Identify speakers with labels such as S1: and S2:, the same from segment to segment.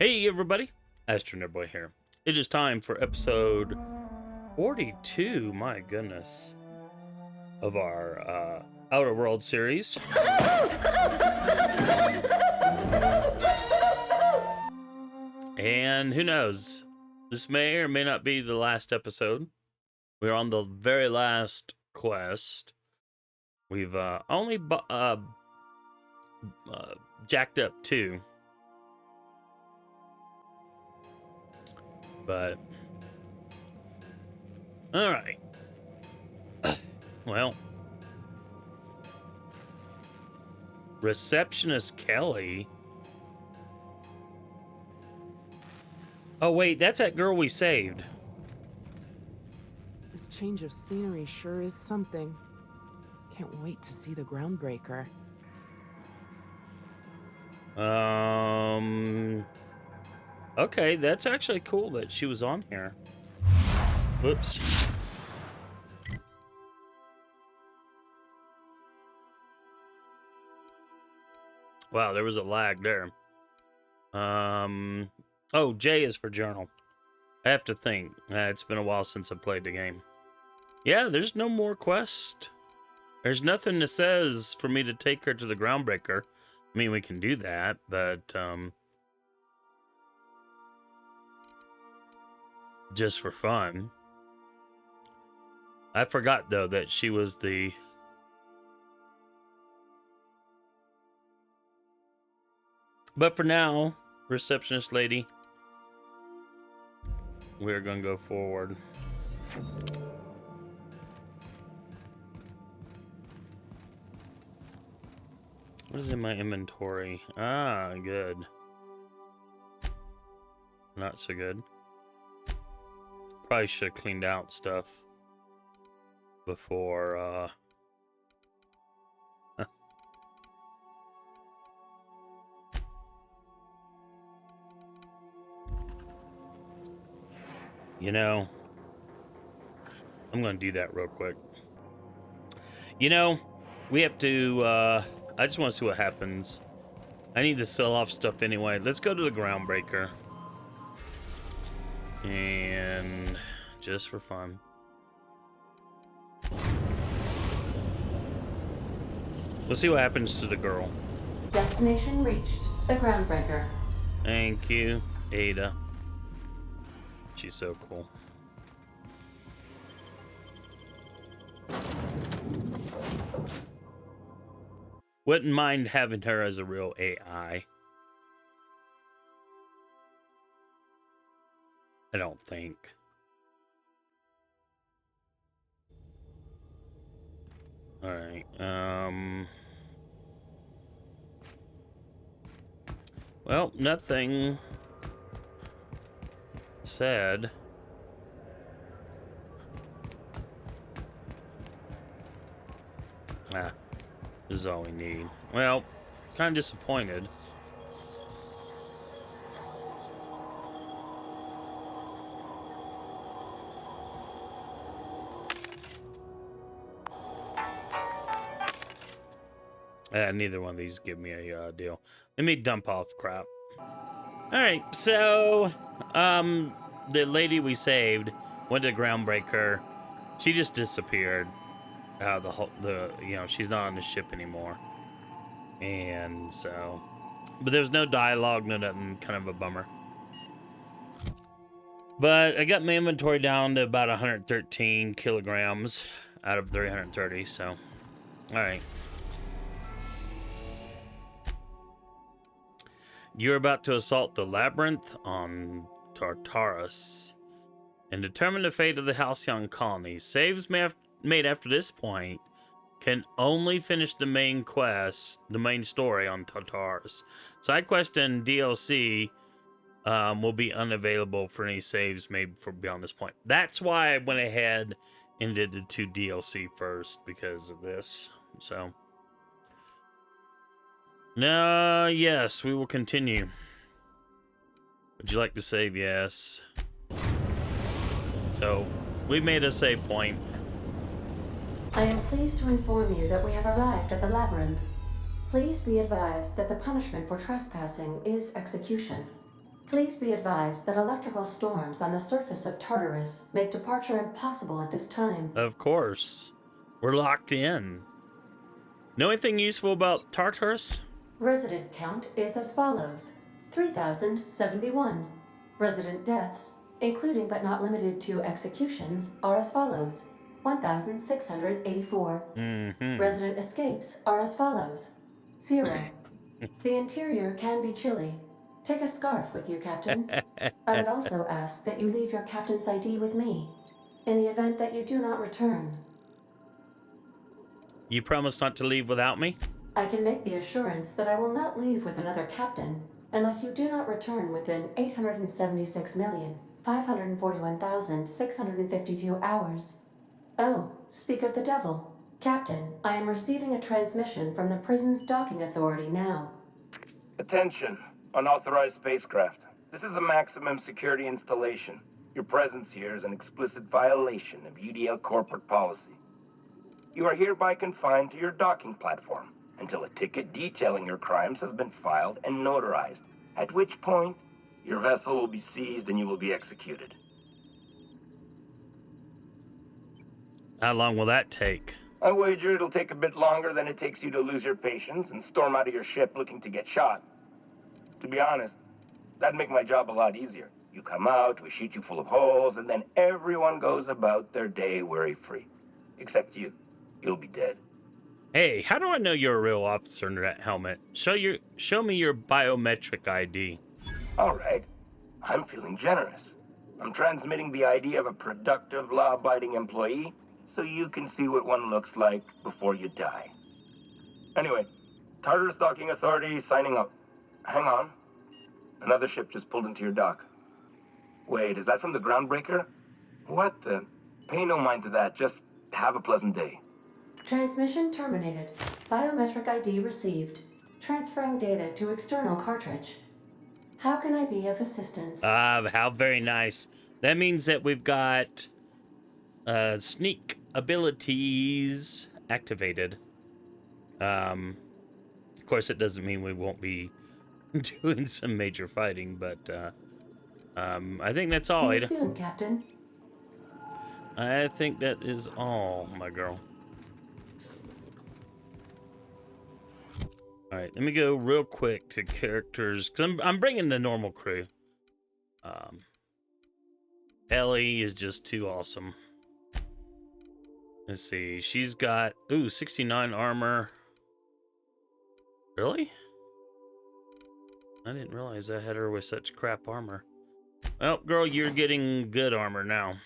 S1: Hey everybody, AstroNerdBoy here. It is time for episode 42, my goodness, of our Outer World series. And who knows, this may or may not be the last episode. We're on the very last quest. We've only jacked up 2. But, all right. Well, receptionist Kelly. Oh, wait, that's that girl we saved.
S2: This change of scenery sure is something. Can't wait to see the groundbreaker.
S1: Okay, that's actually cool that she was on here. Whoops. Wow, there was a lag there. Oh, J is for journal. I have to think. It's been a while since I played the game. Yeah, there's no more quest. There's nothing that says for me to take her to the groundbreaker. I mean, we can do that, but just for fun. I forgot though that she was the but for now, receptionist lady, we're gonna go forward. What is in my inventory? Ah, good. Not so good. Probably should have cleaned out stuff before you know, I'm gonna do that real quick. You know, we have to I just want to see what happens. I need to sell off stuff anyway. Let's go to the groundbreaker. And just for fun. We'll see what happens to the girl.
S3: Destination reached. The groundbreaker.
S1: Thank you, Ada. She's so cool. Wouldn't mind having her as a real AI. I don't think. All right. Well, nothing said. Ah, this is all we need. Well, kind of disappointed. Neither one of these give me a deal. Let me dump off crap. Alright, so the lady we saved went to Groundbreaker. She just disappeared. You know, she's not on the ship anymore. And so, but there's no dialogue, no nothing, kind of a bummer. But I got my inventory down to about 113 kilograms out of 330, so alright. You're about to assault the labyrinth on Tartarus and determine the fate of the Halcyon colony. Saves made after this point can only finish the main quest, the main story on Tartarus. Side quest and DLC will be unavailable for any saves made for beyond this point. That's why I went ahead and did the 2 DLC first, because of this. So no, yes, we will continue. Would you like to save? Yes. So, we've made a save point.
S3: I am pleased to inform you that we have arrived at the labyrinth. Please be advised that the punishment for trespassing is execution. Please be advised that electrical storms on the surface of Tartarus make departure impossible at this time.
S1: Of course. We're locked in. Know anything useful about Tartarus?
S3: Resident count is as follows: 3,071. Resident deaths, including but not limited to executions, are as follows: 1,684. Resident escapes are as follows: 0. The interior can be chilly. Take a scarf with you, Captain. I would also ask that you leave your captain's ID with me, in the event that you do not return.
S1: You promise not to leave without me?
S3: I can make the assurance that I will not leave with another captain unless you do not return within 876,541,652 hours. Oh, speak of the devil. Captain, I am receiving a transmission from the prison's docking authority now.
S4: Attention, unauthorized spacecraft. This is a maximum security installation. Your presence here is an explicit violation of UDL corporate policy. You are hereby confined to your docking platform until a ticket detailing your crimes has been filed and notarized, at which point your vessel will be seized and you will be executed.
S1: How long will that take?
S4: I wager it'll take a bit longer than it takes you to lose your patience and storm out of your ship looking to get shot. To be honest, that'd make my job a lot easier. You come out, we shoot you full of holes, and then everyone goes about their day worry-free. Except you. You'll be dead.
S1: Hey, how do I know you're a real officer under that helmet? Show me your biometric ID.
S4: All right. I'm feeling generous. I'm transmitting the ID of a productive, law-abiding employee so you can see what one looks like before you die. Anyway, Tartarus Docking Authority signing up. Hang on. Another ship just pulled into your dock. Wait, is that from the groundbreaker? What the? Pay no mind to that. Just have a pleasant day.
S3: Transmission terminated. Biometric ID received. Transferring data to external cartridge. How can I be of assistance?
S1: How very nice. That means that we've got sneak abilities activated. Of course, it doesn't mean we won't be doing some major fighting, but I think that's all.
S3: See you soon, Captain.
S1: I think that is all, my girl. All right, let me go real quick to characters, because I'm bringing the normal crew. Ellie is just too awesome. Let's see, she's got 69 armor. Really? I didn't realize I had her with such crap armor. Well, girl, you're getting good armor now.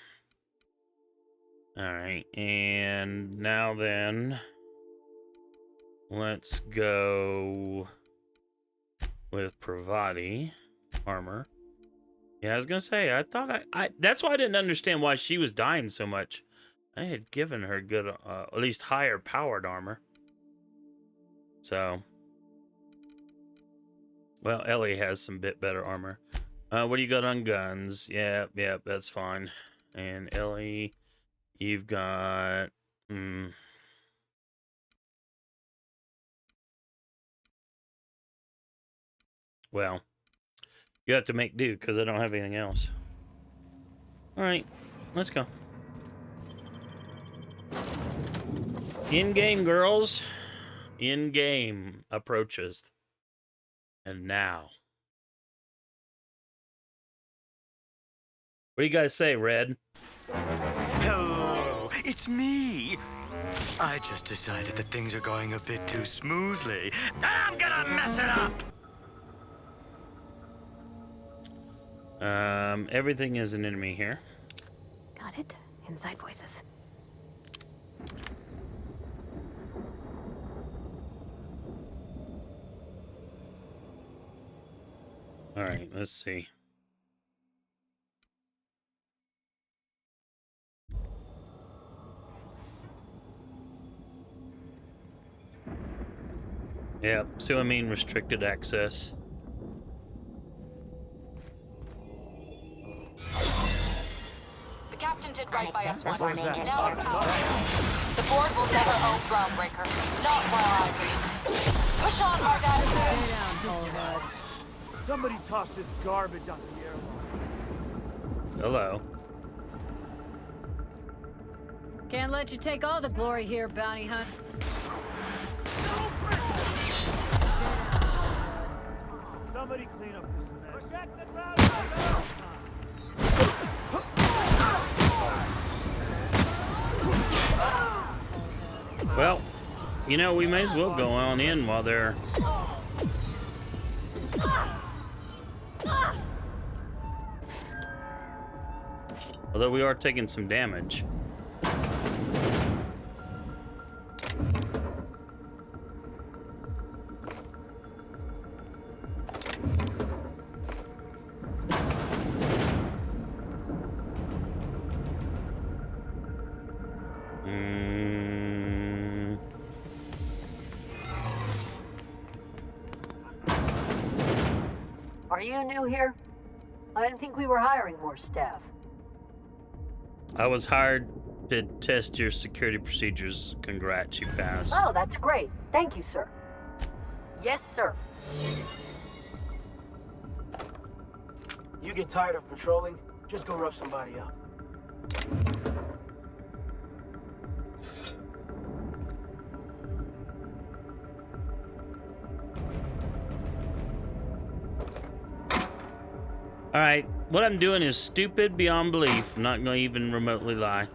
S1: All right, and now then, let's go with Pravati armor. Yeah, I was gonna say, I thought that's why I didn't understand why she was dying so much. I had given her good, at least higher powered armor. So, well, Ellie has some bit better armor. What do you got on guns? Yep, that's fine. And Ellie, you've got, well, you have to make do because I don't have anything else. All right, let's go. In-game, girls. In-game approaches. And now. What do you guys say, Red?
S5: Hello, it's me. I just decided that things are going a bit too smoothly, and I'm gonna mess it up.
S1: Everything is an enemy here.
S6: Got it. Inside voices.
S1: All right, let's see. Yep, so I mean restricted access.
S7: The captain did right by us once. Now we're out. The board will never own Groundbreaker. Not while I breathe. Push on, Margot.
S8: Somebody toss this garbage out the airlock.
S1: Hello.
S9: Can't let you take all the glory here, bounty hunt.
S8: Somebody clean up this mess. Protect the bounty hunter!
S1: Well, you know, we may as well go on in while they're... Although we are taking some damage.
S10: Are you new here? I didn't think we were hiring more staff.
S1: I was hired to test your security procedures. Congrats, you passed.
S10: Oh, that's great. Thank you, sir. Yes, sir.
S8: You get tired of patrolling, just go rough somebody up.
S1: Alright, what I'm doing is stupid beyond belief. I'm not going to even remotely lie.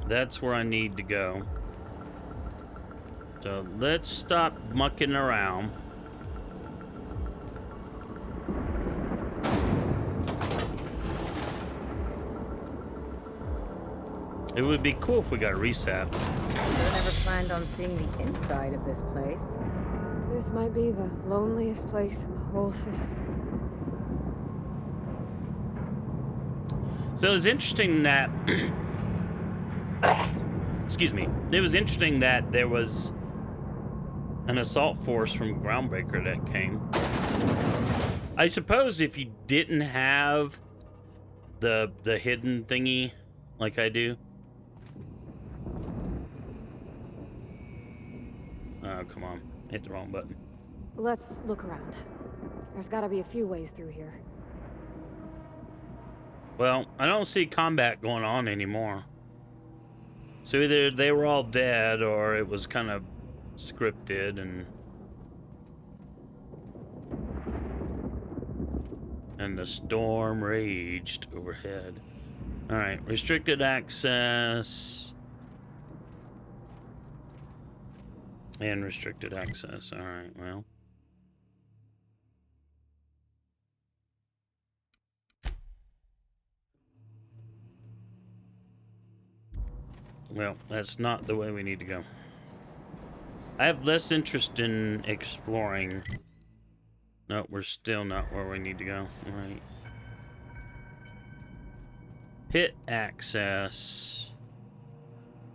S1: That's where I need to go. So let's stop mucking around. It would be cool if we got a reset.
S11: I never planned on seeing the inside of this place.
S6: This might be the loneliest place in the whole system.
S1: So it was interesting that... Excuse me. It was interesting that there was an assault force from Groundbreaker that came. I suppose if you didn't have the hidden thingy like I do. Oh, come on. Hit the wrong button.
S6: Let's look around. There's gotta be a few ways through here.
S1: Well, I don't see combat going on anymore. So either they were all dead or it was kind of scripted and the storm raged overhead. All right, restricted access and restricted access. All right, well. Well, that's not the way we need to go. I have less interest in exploring. No, we're still not where we need to go. All right. Pit access.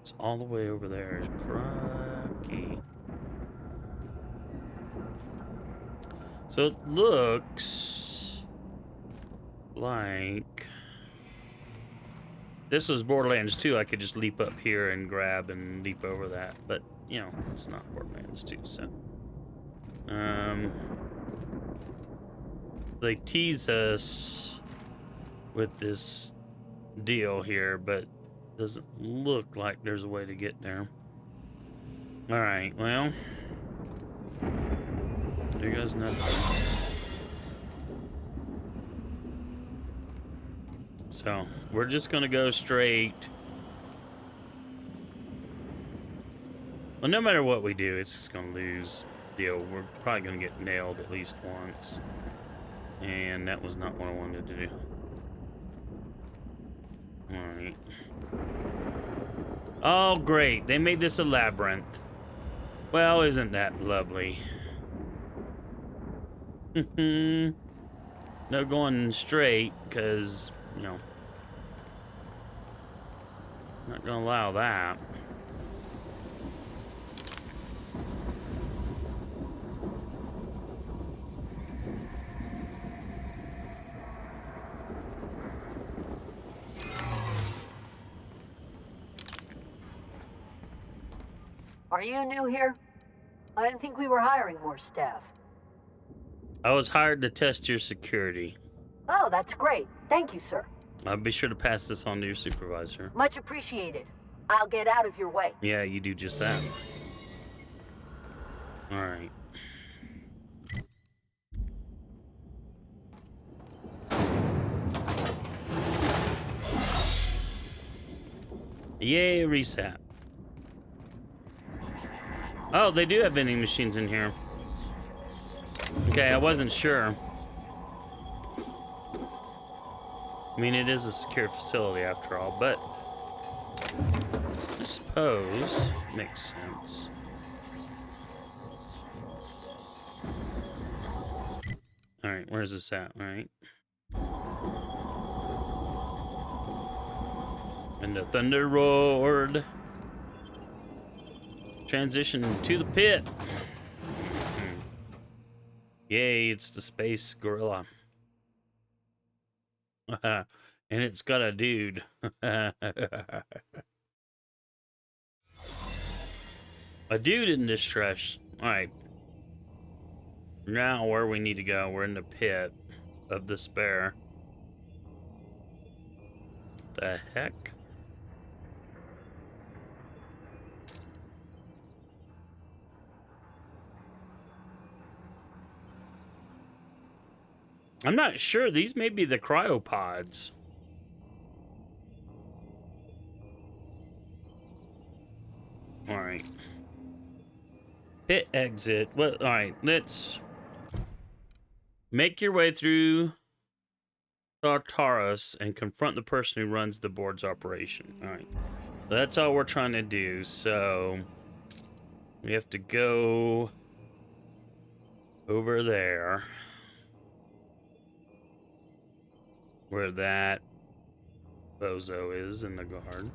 S1: It's all the way over there. Crocky. So it looks like this was Borderlands 2. I could just leap up here and grab and leap over that, but you know, it's not Borderlands 2, so they tease us with this deal here, but doesn't look like there's a way to get there. All right, well, there goes nothing. So we're just gonna go straight. Well, no matter what we do, it's just gonna lose. Deal. We're probably gonna get nailed at least once, and that was not what I wanted to do. All right. Oh, great! They made this a labyrinth. Well, isn't that lovely? No going straight, because, you know, not gonna allow that.
S10: Are you new here? I didn't think we were hiring more staff.
S1: I was hired to test your security.
S10: Oh, that's great. Thank you, sir.
S1: I'll be sure to pass this on to your supervisor.
S10: Much appreciated. I'll get out of your way.
S1: Yeah, you do just that. All right. Yay, reset. Oh, they do have vending machines in here. Okay, I wasn't sure. I mean, it is a secure facility after all, but I suppose makes sense. All right, where's this at? All right. And the thunder roared. Transition to the pit. Yay, it's the space gorilla. And it's got a dude. A dude in distress. Alright. Now where we need to go. We're in the pit of despair. The heck? I'm not sure. These may be the cryopods. All right. Pit exit. Well, all right. Let's make your way through Tartarus and confront the person who runs the board's operation. All right. That's all we're trying to do. So we have to go over there. Where that bozo is in the guard.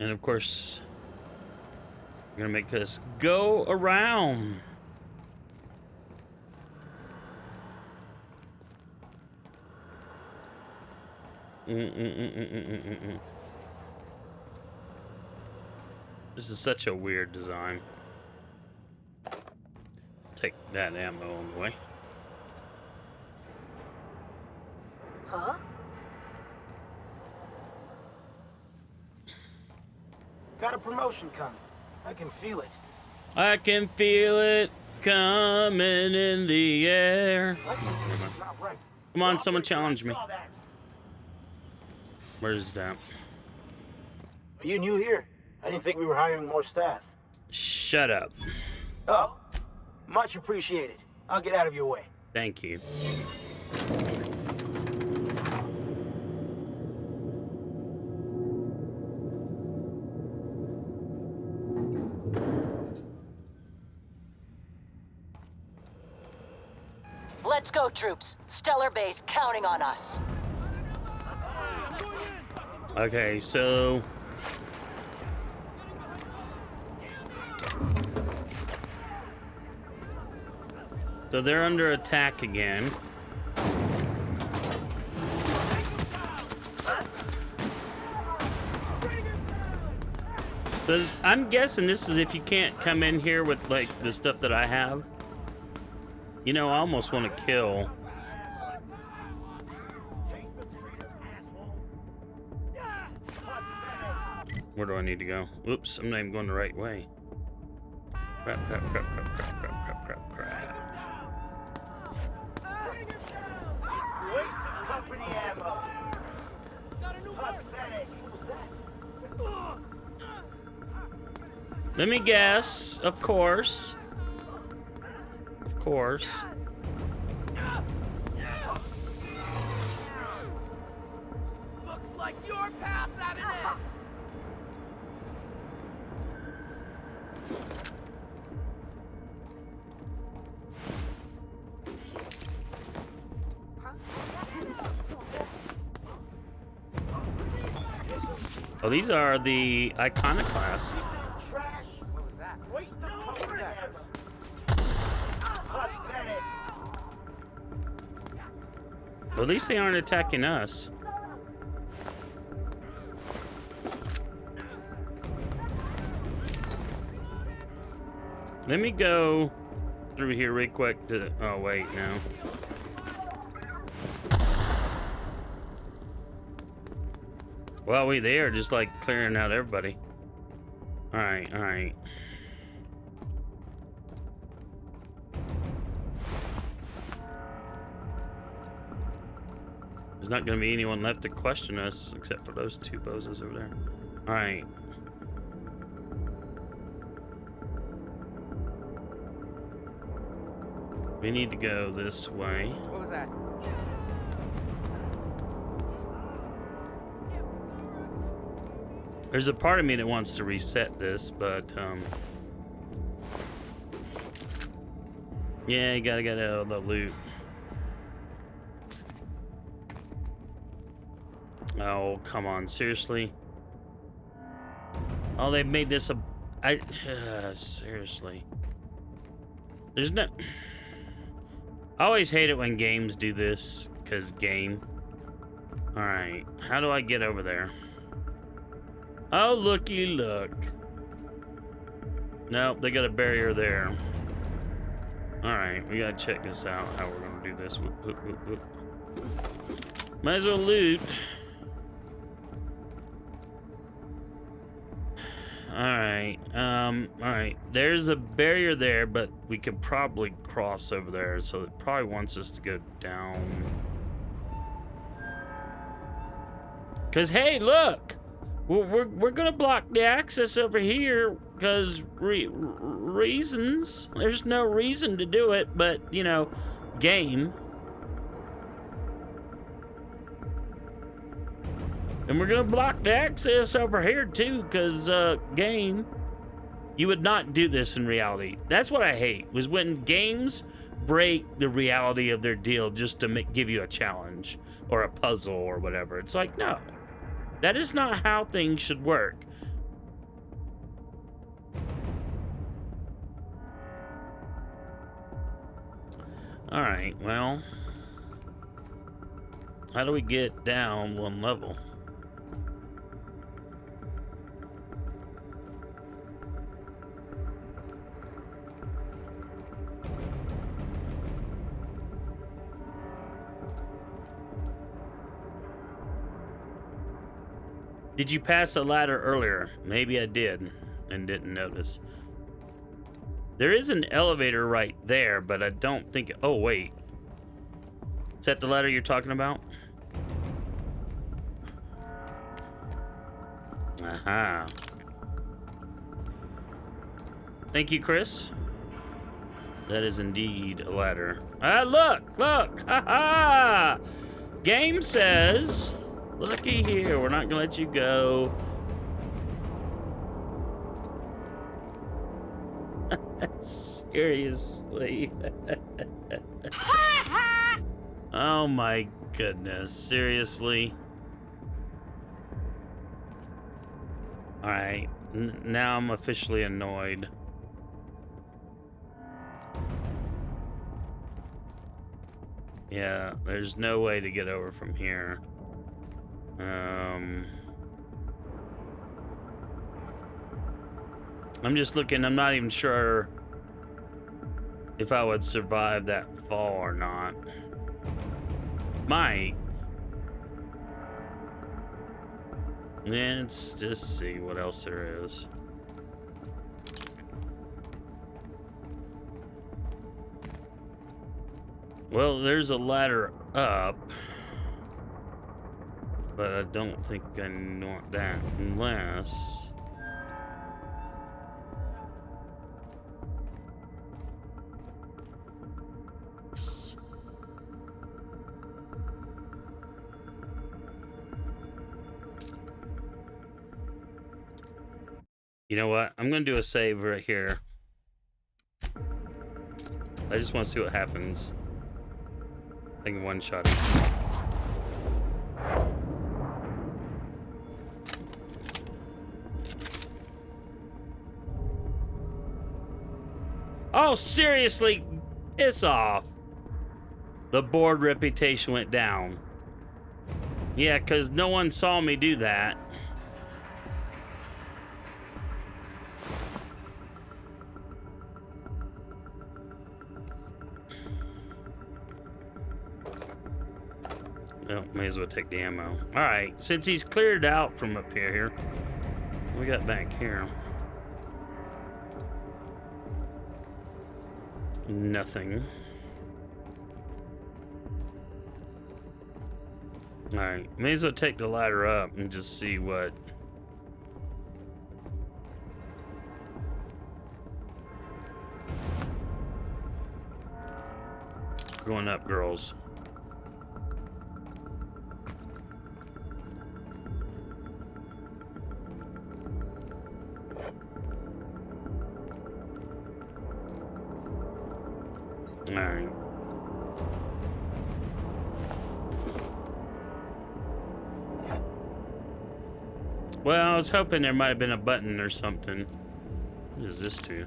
S1: And of course, we're gonna make us go around. This is such a weird design. Take that ammo away.
S10: Huh?
S8: Got a promotion coming. I can feel it.
S1: I can feel it coming in the air.
S8: Not right.
S1: Come on, someone challenge me. Where's that?
S8: Are you new here? I didn't think we were hiring more staff.
S1: Shut up.
S8: Oh, much appreciated. I'll get out of your way.
S1: Thank you.
S7: Let's go, troops. Stellar Base counting on us.
S1: Okay, so they're under attack again. So I'm guessing this is if you can't come in here with like the stuff that I have. You know, I almost want to kill. Where do I need to go? Oops, I'm not even going the right way. Crap, crap, crap, crap, crap, crap, crap, crap, crap. Let me guess. Of course. Of course.
S12: Looks like your path's at an end.
S1: Oh, these are the iconoclasts. Well, at least they aren't attacking us. Let me go through here real quick to... Oh, wait, no. Well, we there, just like clearing out everybody. Alright, alright. There's not gonna be anyone left to question us except for those two bozos over there. Alright. We need to go this way.
S12: What was that?
S1: There's a part of me that wants to reset this, but yeah, you gotta get out of the loot. Oh, come on, seriously? Oh, they made this a... seriously. There's no... I always hate it when games do this, because game. Alright, how do I get over there? Oh, looky look. Nope, they got a barrier there. Alright, we gotta check this out, how we're gonna do this. Whoop, whoop, whoop, whoop. Might as well loot. Alright, there's a barrier there, but we could probably cross over there, so it probably wants us to go down. Cause hey, look! We're gonna block the access over here, cause reasons. There's no reason to do it, but, you know, game. And we're gonna block the access over here too, cause game. You would not do this in reality. That's what I hate, was when games break the reality of their deal just to give you a challenge or a puzzle or whatever. It's like, no, that is not how things should work. All right, well, how do we get down one level? Did you pass a ladder earlier? Maybe I did and didn't notice. There is an elevator right there, but I don't think... Oh, wait. Is that the ladder you're talking about? Aha. Thank you, Chris. That is indeed a ladder. Ah, look! Look! Ha ha! Game says... Looky here, we're not gonna let you go. Seriously. Oh my goodness, seriously. Alright, now I'm officially annoyed. Yeah, there's no way to get over from here. I'm just looking, I'm not even sure if I would survive that fall or not. Might. Let's just see what else there is. Well, there's a ladder up. But I don't think I want that unless... You know what? I'm gonna do a save right here. I just want to see what happens. I can one-shot it. Oh, seriously? Piss off. The board reputation went down. Yeah, because no one saw me do that. Well, may as well take the ammo. Alright, since he's cleared out from up here, what we got back here? Nothing. Alright, may as well take the ladder up and just see what... Going up, girls. Alright. Well, I was hoping there might have been a button or something. What is this to?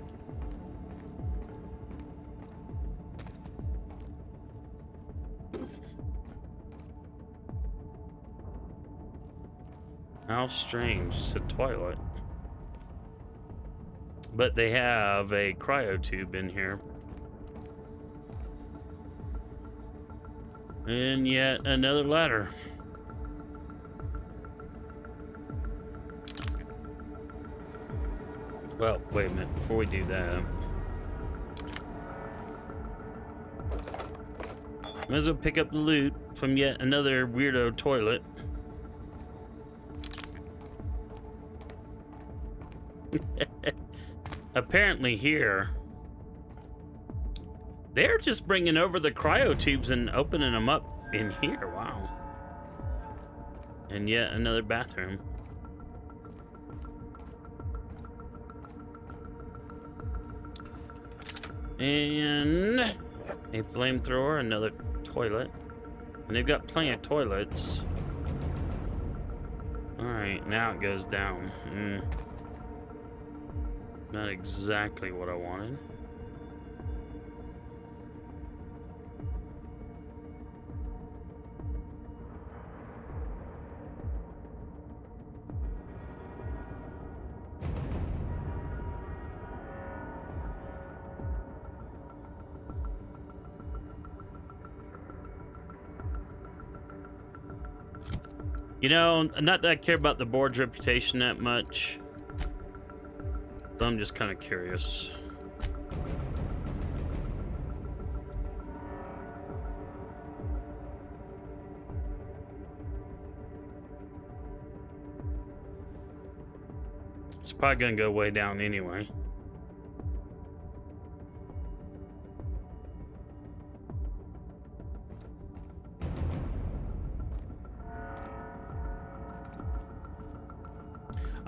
S1: How strange. It's a toilet. But they have a cryo tube in here. And yet another ladder. Well, wait a minute. Before we do that, might as well pick up the loot from yet another weirdo toilet. Apparently here, they're just bringing over the cryo tubes and opening them up in here. Wow. And yet another bathroom. And a flamethrower, another toilet. And they've got plenty of toilets. Alright, now it goes down. Not exactly what I wanted. You know, not that I care about the board's reputation that much. But I'm just kind of curious. It's probably gonna go way down anyway.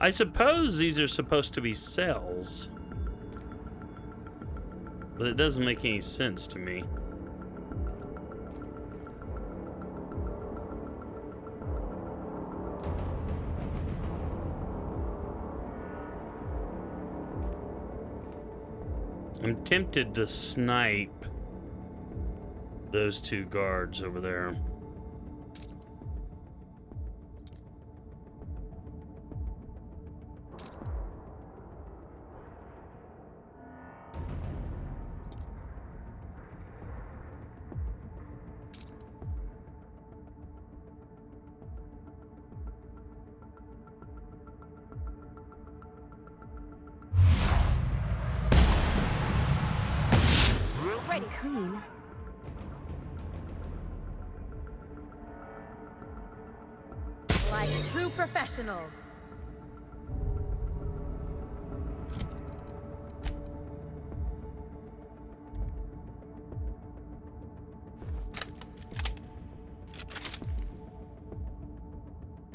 S1: I suppose these are supposed to be cells, but it doesn't make any sense to me. I'm tempted to snipe those two guards over there.
S6: Ready. Clean. Like true professionals.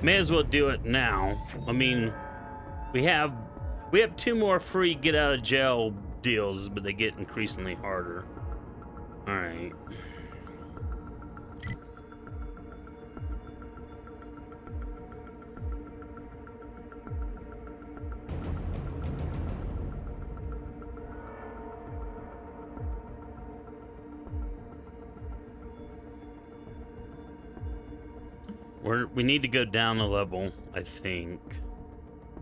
S1: May as well do it now. I mean, we have 2 more free get out of jail deals, but they get increasingly harder. All right. We need to go down a level, I think.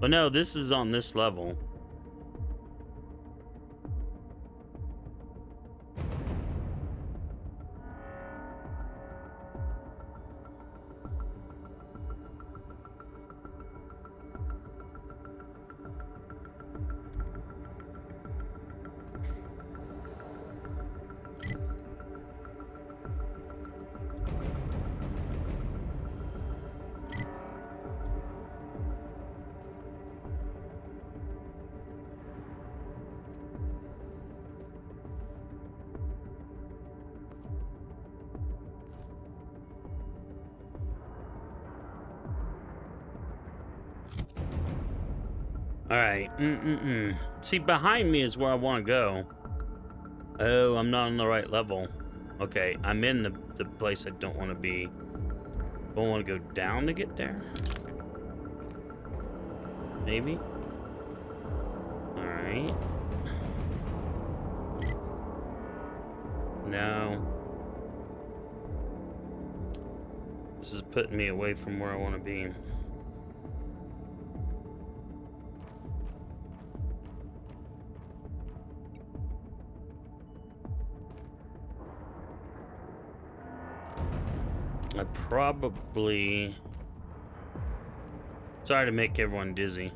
S1: But no, this is on this level. Alright. See, behind me is where I want to go. Oh, I'm not on the right level. Okay, I'm in the place I don't want to be. I want to go down to get there? Maybe? Alright. No. This is putting me away from where I want to be. I probably... Sorry to make everyone dizzy.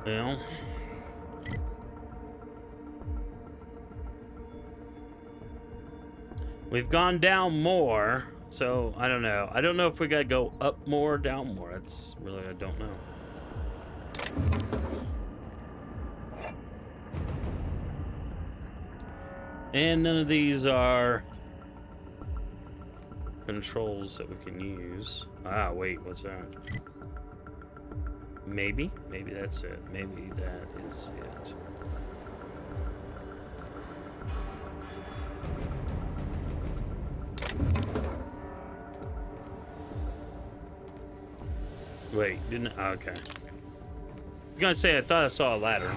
S1: Well, we've gone down more, so I don't know. I don't know if we gotta go up more or down more. That's really, I don't know. And none of these are controls that we can use. Ah, wait, what's that? Maybe that's it. Maybe that is it. Wait, didn't I? Okay. I was gonna say, I thought I saw a ladder.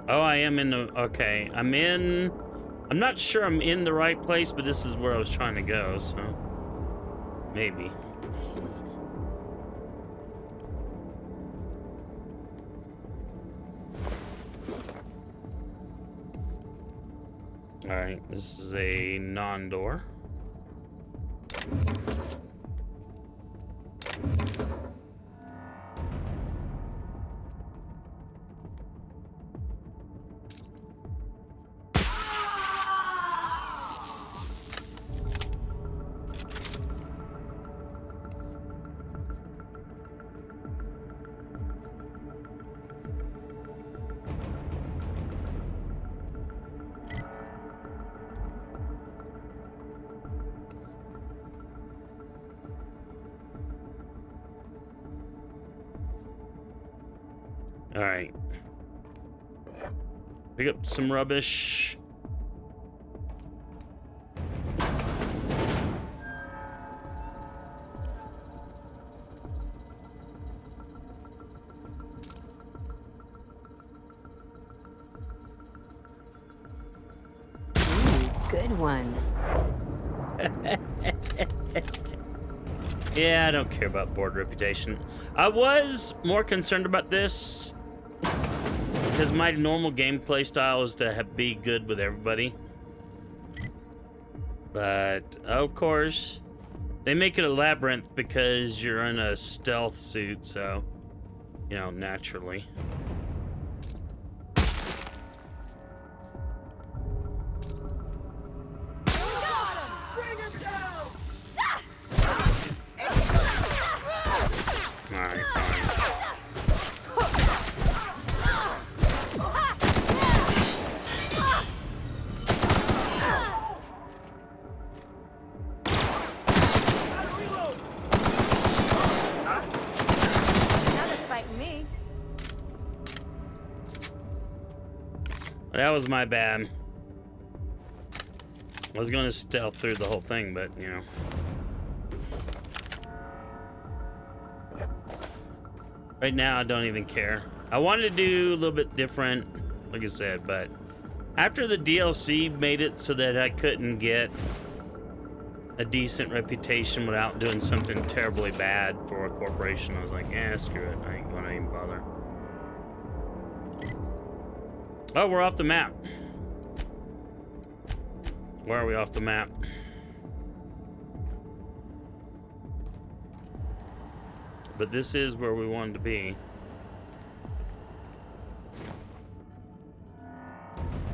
S1: Oh, I am in the... Okay, I'm not sure I'm in the right place, but this is where I was trying to go, so... Maybe. Alright, this is a non-door. Alright. Pick up some rubbish.
S11: Good one.
S1: Yeah, I don't care about board reputation. I was more concerned about this because my normal gameplay style is to be good with everybody. But, of course, they make it a labyrinth because you're in a stealth suit, so, you know, naturally. That was my bad. I was gonna stealth through the whole thing, but you know. Right now, I don't even care. I wanted to do a little bit different, like I said, but after the DLC made it so that I couldn't get a decent reputation without doing something terribly bad for a corporation, I was like, eh, screw it. I ain't gonna even bother. Oh, we're off the map. Where are we off the map? But this is where we wanted to be.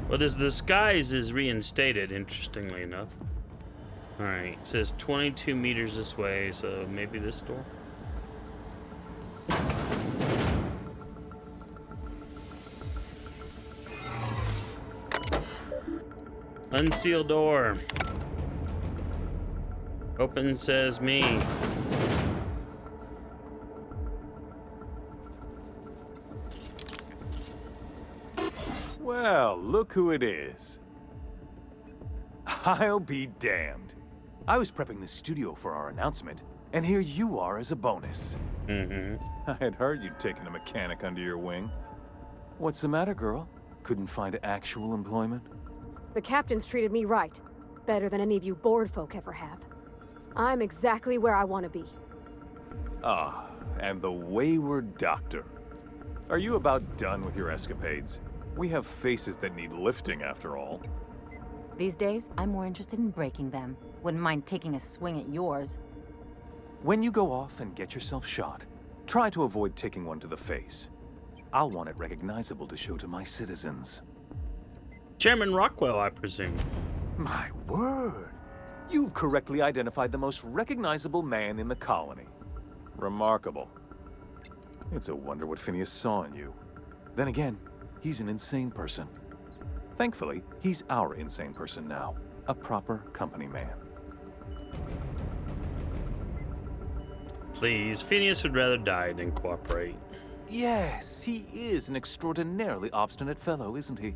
S1: Well, this disguise is reinstated, interestingly enough. Alright, it says 22 meters this way, so maybe this door? Unsealed door. Open says me.
S13: Well, look who it is. I'll be damned. I was prepping the studio for our announcement, and here you are as a bonus. I had heard you'd taken a mechanic under your wing. What's the matter, girl? Couldn't find actual employment?
S6: The captain's treated me right. Better than any of you bored folk ever have. I'm exactly where I want to be.
S13: Ah, and the wayward doctor. Are you about done with your escapades? We have faces that need lifting, after all.
S14: These days, I'm more interested in breaking them. Wouldn't mind taking a swing at yours.
S13: When you go off and get yourself shot, try to avoid taking one to the face. I'll want it recognizable to show to my citizens.
S1: Chairman Rockwell, I presume.
S13: My word! You've correctly identified the most recognizable man in the colony. Remarkable. It's a wonder what Phineas saw in you. Then again, he's an insane person. Thankfully, he's our insane person now. A proper company man.
S1: Please, Phineas would rather die than cooperate.
S13: Yes, he is an extraordinarily obstinate fellow, isn't he?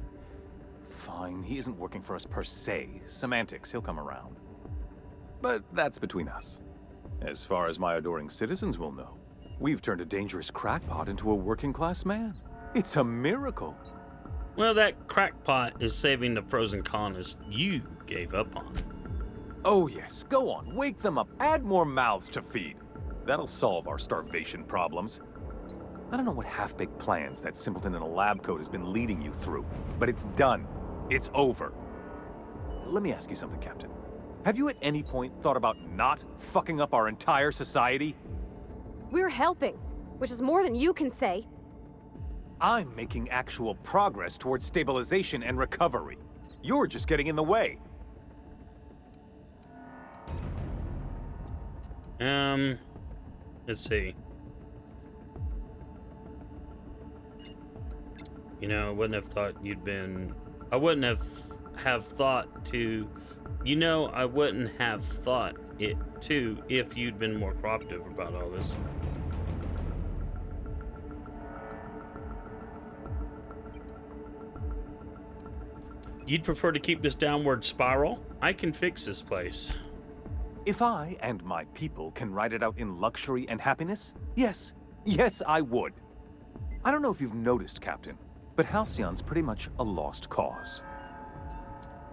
S13: Fine, he isn't working for us per se. Semantics, he'll come around. But that's between us. As far as my adoring citizens will know, we've turned a dangerous crackpot into a working-class man. It's a miracle.
S1: Well, that crackpot is saving the frozen colonists you gave up on.
S13: Oh yes, go on, wake them up, add more mouths to feed. That'll solve our starvation problems. I don't know what half-baked plans that simpleton in a lab coat has been leading you through, but it's done. It's over. Let me ask you something, Captain. Have you at any point thought about not fucking up our entire society?
S6: We're helping, which is more than you can say.
S13: I'm making actual progress towards stabilization and recovery. You're just getting in the way.
S1: Let's see. You know, I wouldn't have thought you'd been... I wouldn't have thought to... You know, I wouldn't have thought it too if you'd been more cooperative about all this. You'd prefer to keep this downward spiral? I can fix this place.
S13: If I and my people can ride it out in luxury and happiness, yes. Yes, I would. I don't know if you've noticed, Captain, but Halcyon's pretty much a lost cause.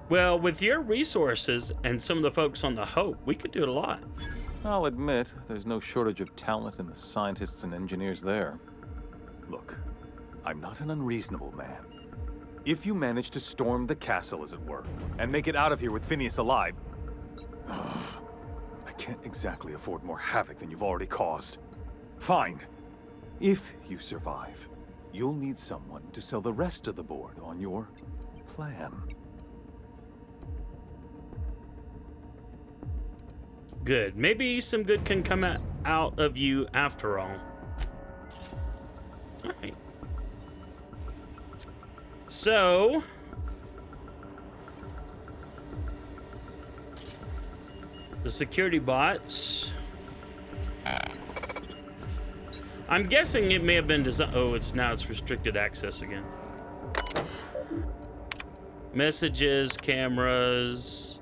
S1: Well, with your resources and some of the folks on the Hope, we could do a lot.
S13: I'll admit, there's no shortage of talent in the scientists and engineers there. Look, I'm not an unreasonable man. If you manage to storm the castle, as it were, and make it out of here with Phineas alive, I can't exactly afford more havoc than you've already caused. Fine. If you survive, you'll need someone to sell the rest of the board on your plan.
S1: Good. Maybe some good can come out of you after all. All right. So... the security bots... I'm guessing it may have been designed... Oh, it's restricted access again. Messages, cameras.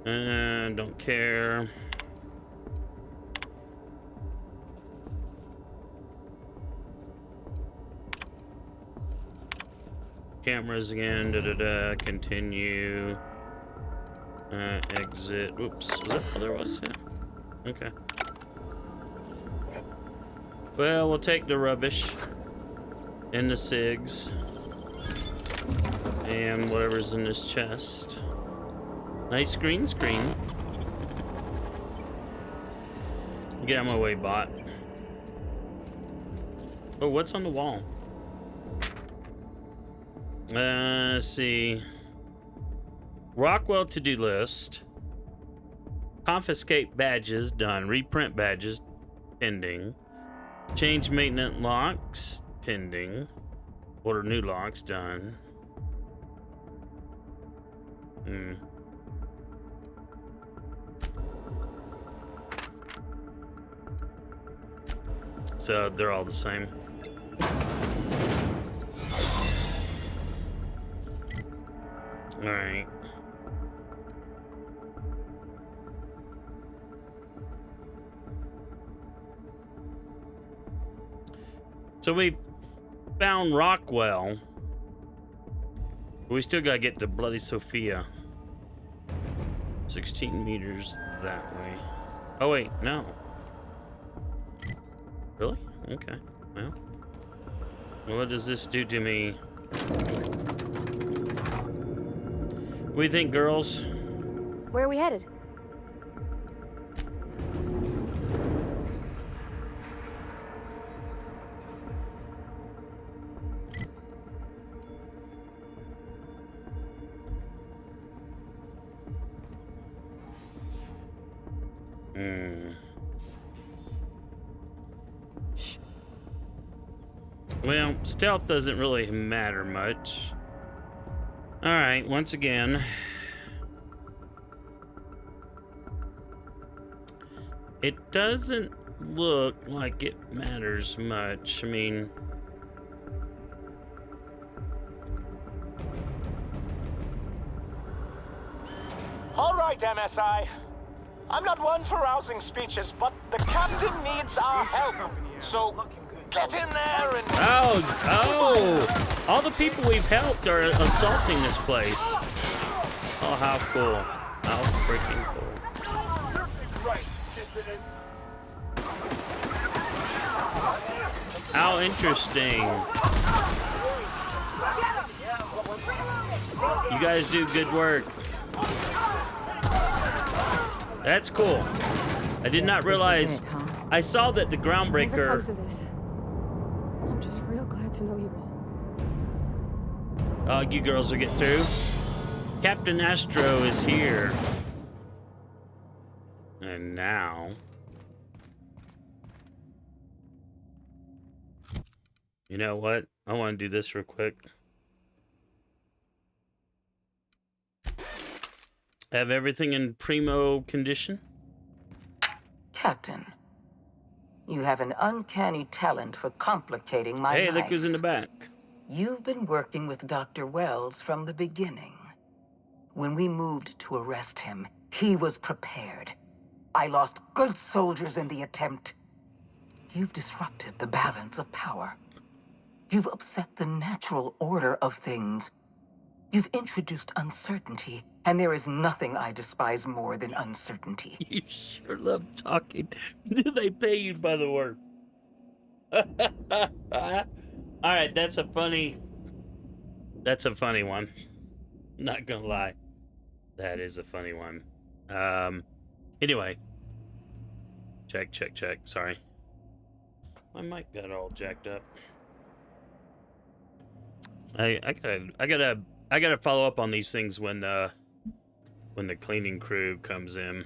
S1: Don't care. Cameras again. Continue. Exit. Oops. Was that all there was? Yeah. Okay. Well, we'll take the rubbish and the cigs and whatever's in this chest. Nice green screen. Get out of my way, bot. Oh, what's on the wall? Let's see. Rockwell to-do list. Confiscate badges done. Reprint badges pending. Change maintenance locks pending. Order new locks done. So they're all the same. All right. So we found Rockwell. We still gotta get to Bloody Sophia. 16 meters that way. Oh wait, no. Really? Okay. Well, what does this do to me? What do you think, girls?
S6: Where are we headed?
S1: Well, stealth doesn't really matter much. All right, once again. It doesn't look like it matters much. I mean...
S12: All right, MSI. I'm not one for rousing speeches, but the captain needs our help. So get in there and...
S1: Oh! All the people we've helped are assaulting this place. Oh, how cool. How freaking cool. How interesting. You guys do good work. That's cool. I did not realize. I saw that the groundbreaker.
S6: Comes to this. I'm just real glad to know you all.
S1: Oh, you girls will get through. Captain Astro is here. And now. You know what? I want to do this real quick. Have everything in primo condition?
S15: Captain, you have an uncanny talent for complicating my life.
S1: Hey, look who's in the back.
S15: You've been working with Dr. Wells from the beginning. When we moved to arrest him, he was prepared. I lost good soldiers in the attempt. You've disrupted the balance of power. You've upset the natural order of things. You've introduced uncertainty, and there is nothing I despise more than uncertainty.
S1: You sure love talking. Do they pay you by the word? Alright, that's a funny one. Not gonna lie. That is a funny one. Anyway. Check. Sorry. My mic got all jacked up. I gotta follow up on these things when the cleaning crew comes in.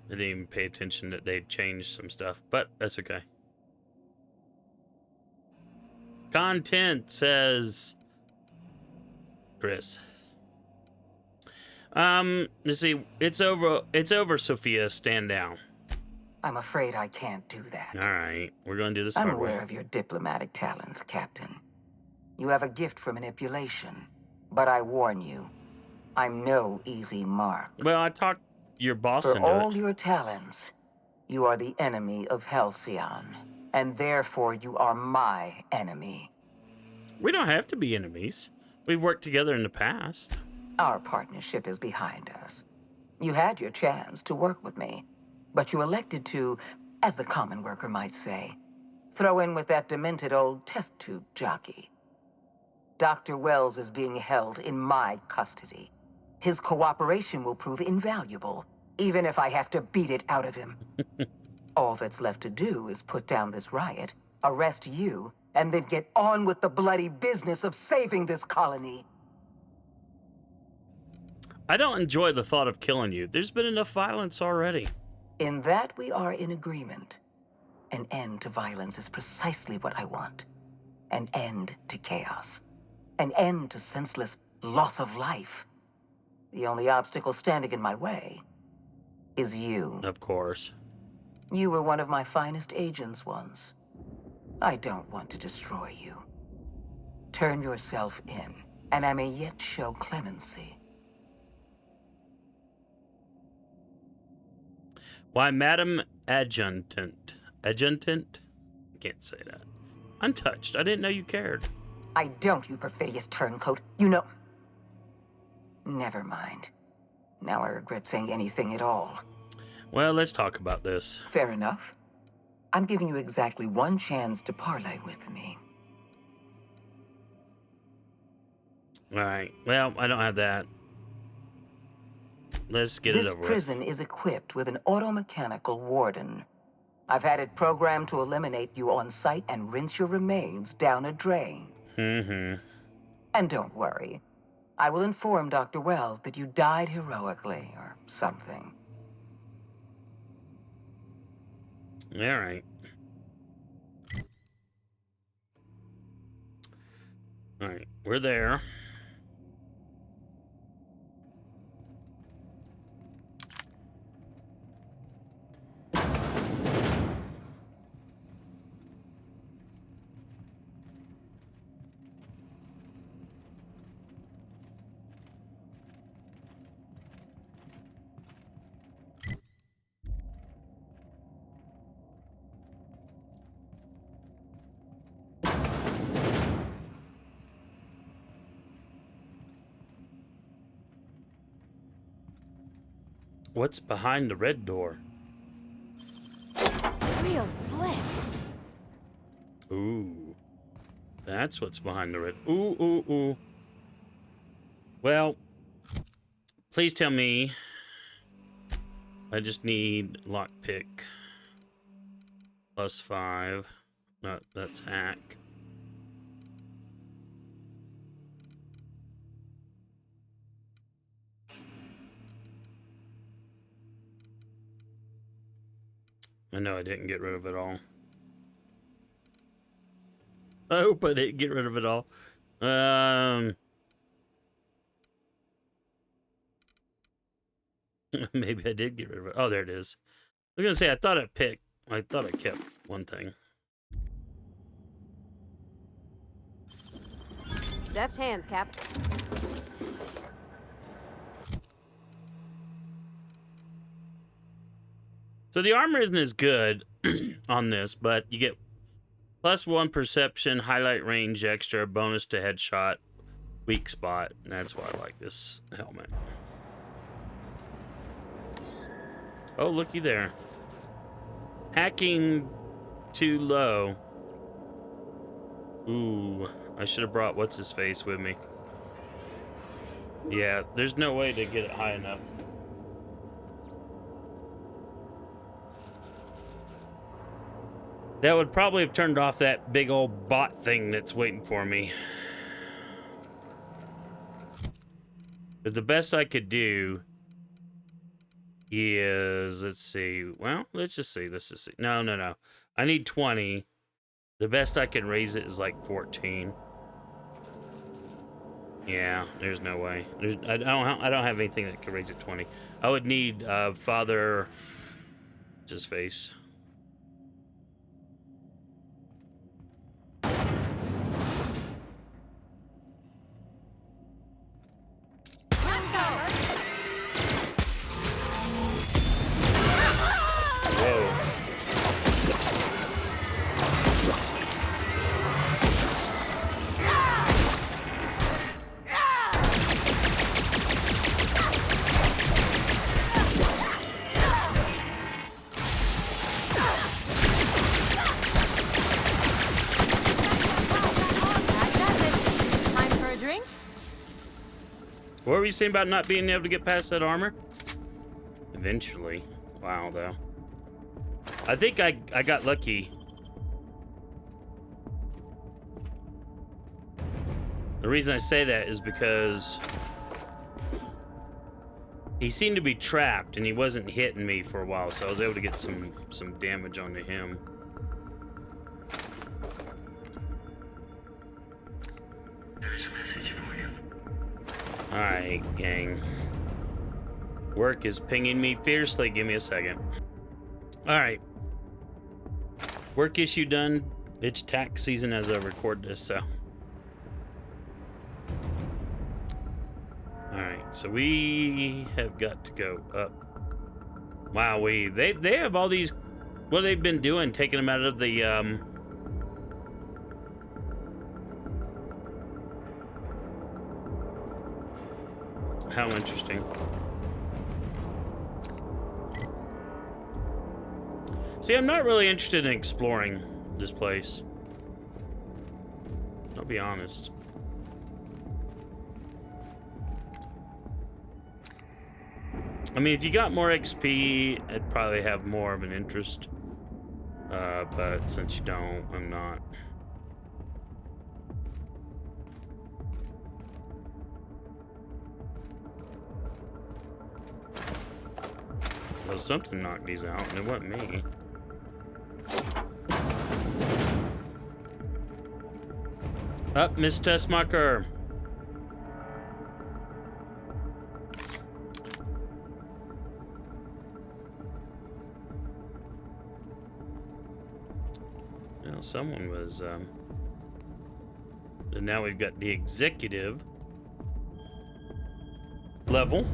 S1: I didn't even pay attention that they'd changed some stuff, but that's okay. Content says Chris. Let's see. It's over, Sophia. Stand down.
S15: I'm afraid I can't do that.
S1: All right, we're going to do this
S15: I'm
S1: hard way.
S15: aware of your diplomatic talents, Captain. You have a gift for manipulation. But I warn you, I'm no easy mark.
S1: Well, I talked your boss
S15: For
S1: into it.
S15: all your talents, you are the enemy of Halcyon. And therefore you are my enemy.
S1: We don't have to be enemies. We've worked together in the past.
S15: Our partnership is behind us. You had your chance to work with me, but you elected to, as the common worker might say, throw in with that demented old test tube jockey. Dr. Wells is being held in my custody. His cooperation will prove invaluable, even if I have to beat it out of him. All that's left to do is put down this riot, arrest you, and then get on with the bloody business of saving this colony.
S1: I don't enjoy the thought of killing you. There's been enough violence already.
S15: In that we are in agreement. An end to violence is precisely what I want. An end to chaos. An end to senseless loss of life. The only obstacle standing in my way is you.
S1: Of course.
S15: You were one of my finest agents once. I don't want to destroy you. Turn yourself in, and I may yet show clemency.
S1: Why, Madam Adjutant. Adjutant? I can't say that. I'm touched. I didn't know you cared.
S15: I don't, you perfidious turncoat. You know... Never mind. Now I regret saying anything at all.
S1: Well, let's talk about this.
S15: Fair enough. I'm giving you exactly one chance to parley with me.
S1: All right. Well, I don't have that. Let's get it over with.
S15: This prison is equipped with an automechanical warden. I've had it programmed to eliminate you on sight and rinse your remains down a drain.
S1: Mm-hmm.
S15: And don't worry. I will inform Dr. Wells that you died heroically or something.
S1: All right. All right. We're there. What's behind the red door?
S6: Real slick.
S1: Ooh. That's what's behind the red. Ooh, ooh, ooh. Well, please tell me. I just need lockpick. +5. No, that's hack. I know I didn't get rid of it all. I hope I didn't get rid of it all. Maybe I did get rid of it. Oh, there it is. I was gonna say I thought I kept one thing.
S6: Deft hands, Cap.
S1: So the armor isn't as good on this, but you get +1 perception, highlight range extra, bonus to headshot, weak spot. And that's why I like this helmet. Oh, looky there. Hacking too low. Ooh, I should have brought what's-his-face with me. Yeah, there's no way to get it high enough. That would probably have turned off that big old bot thing that's waiting for me. But the best I could do is, let's see. Well, let's just see. Let's just see. No. I need 20. The best I can raise it is like 14. Yeah, there's no way. I don't have anything that can raise it 20. I would need Father. What's his face? were you saying about not being able to get past that armor? Eventually. Wow, though. I think I got lucky. The reason I say that is because he seemed to be trapped and he wasn't hitting me for a while, so I was able to get some damage onto him. Alright, gang. Work is pinging me fiercely. Give me a second. Alright. Work issue done. It's tax season as I record this, so. Alright, so we have got to go up. Wow, they have all these, what they've been doing, taking them out of the, how interesting. See, I'm not really interested in exploring this place. I'll be honest. I mean, if you got more XP, I'd probably have more of an interest. But since you don't, I'm not. Well, something knocked these out, and it wasn't me. Up, Miss Tessmacher. Well, someone was, and now we've got the executive level.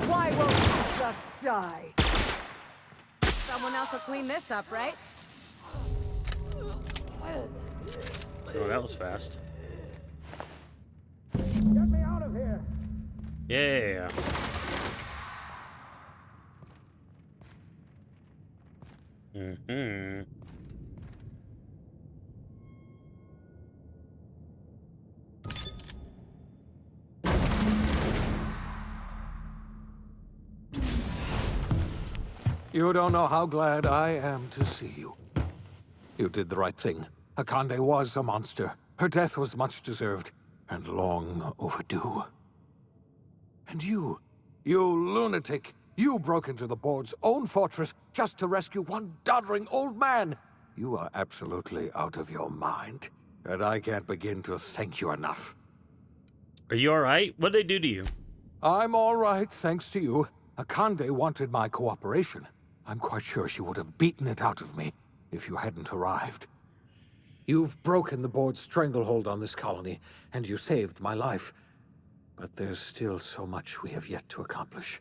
S9: Why won't you just die? Someone else will clean this up, right?
S1: Oh, that was fast.
S8: Get me out of here.
S1: Yeah. Mm-hmm.
S16: You don't know how glad I am to see you. You did the right thing. Akande was a monster. Her death was much deserved, and long overdue. And you lunatic, you broke into the board's own fortress just to rescue one doddering old man. You are absolutely out of your mind, and I can't begin to thank you enough.
S1: Are you alright? What'd they do to you?
S16: I'm all right, thanks to you. Akande wanted my cooperation. I'm quite sure she would have beaten it out of me if you hadn't arrived. You've broken the board's stranglehold on this colony, and you saved my life. But there's still so much we have yet to accomplish.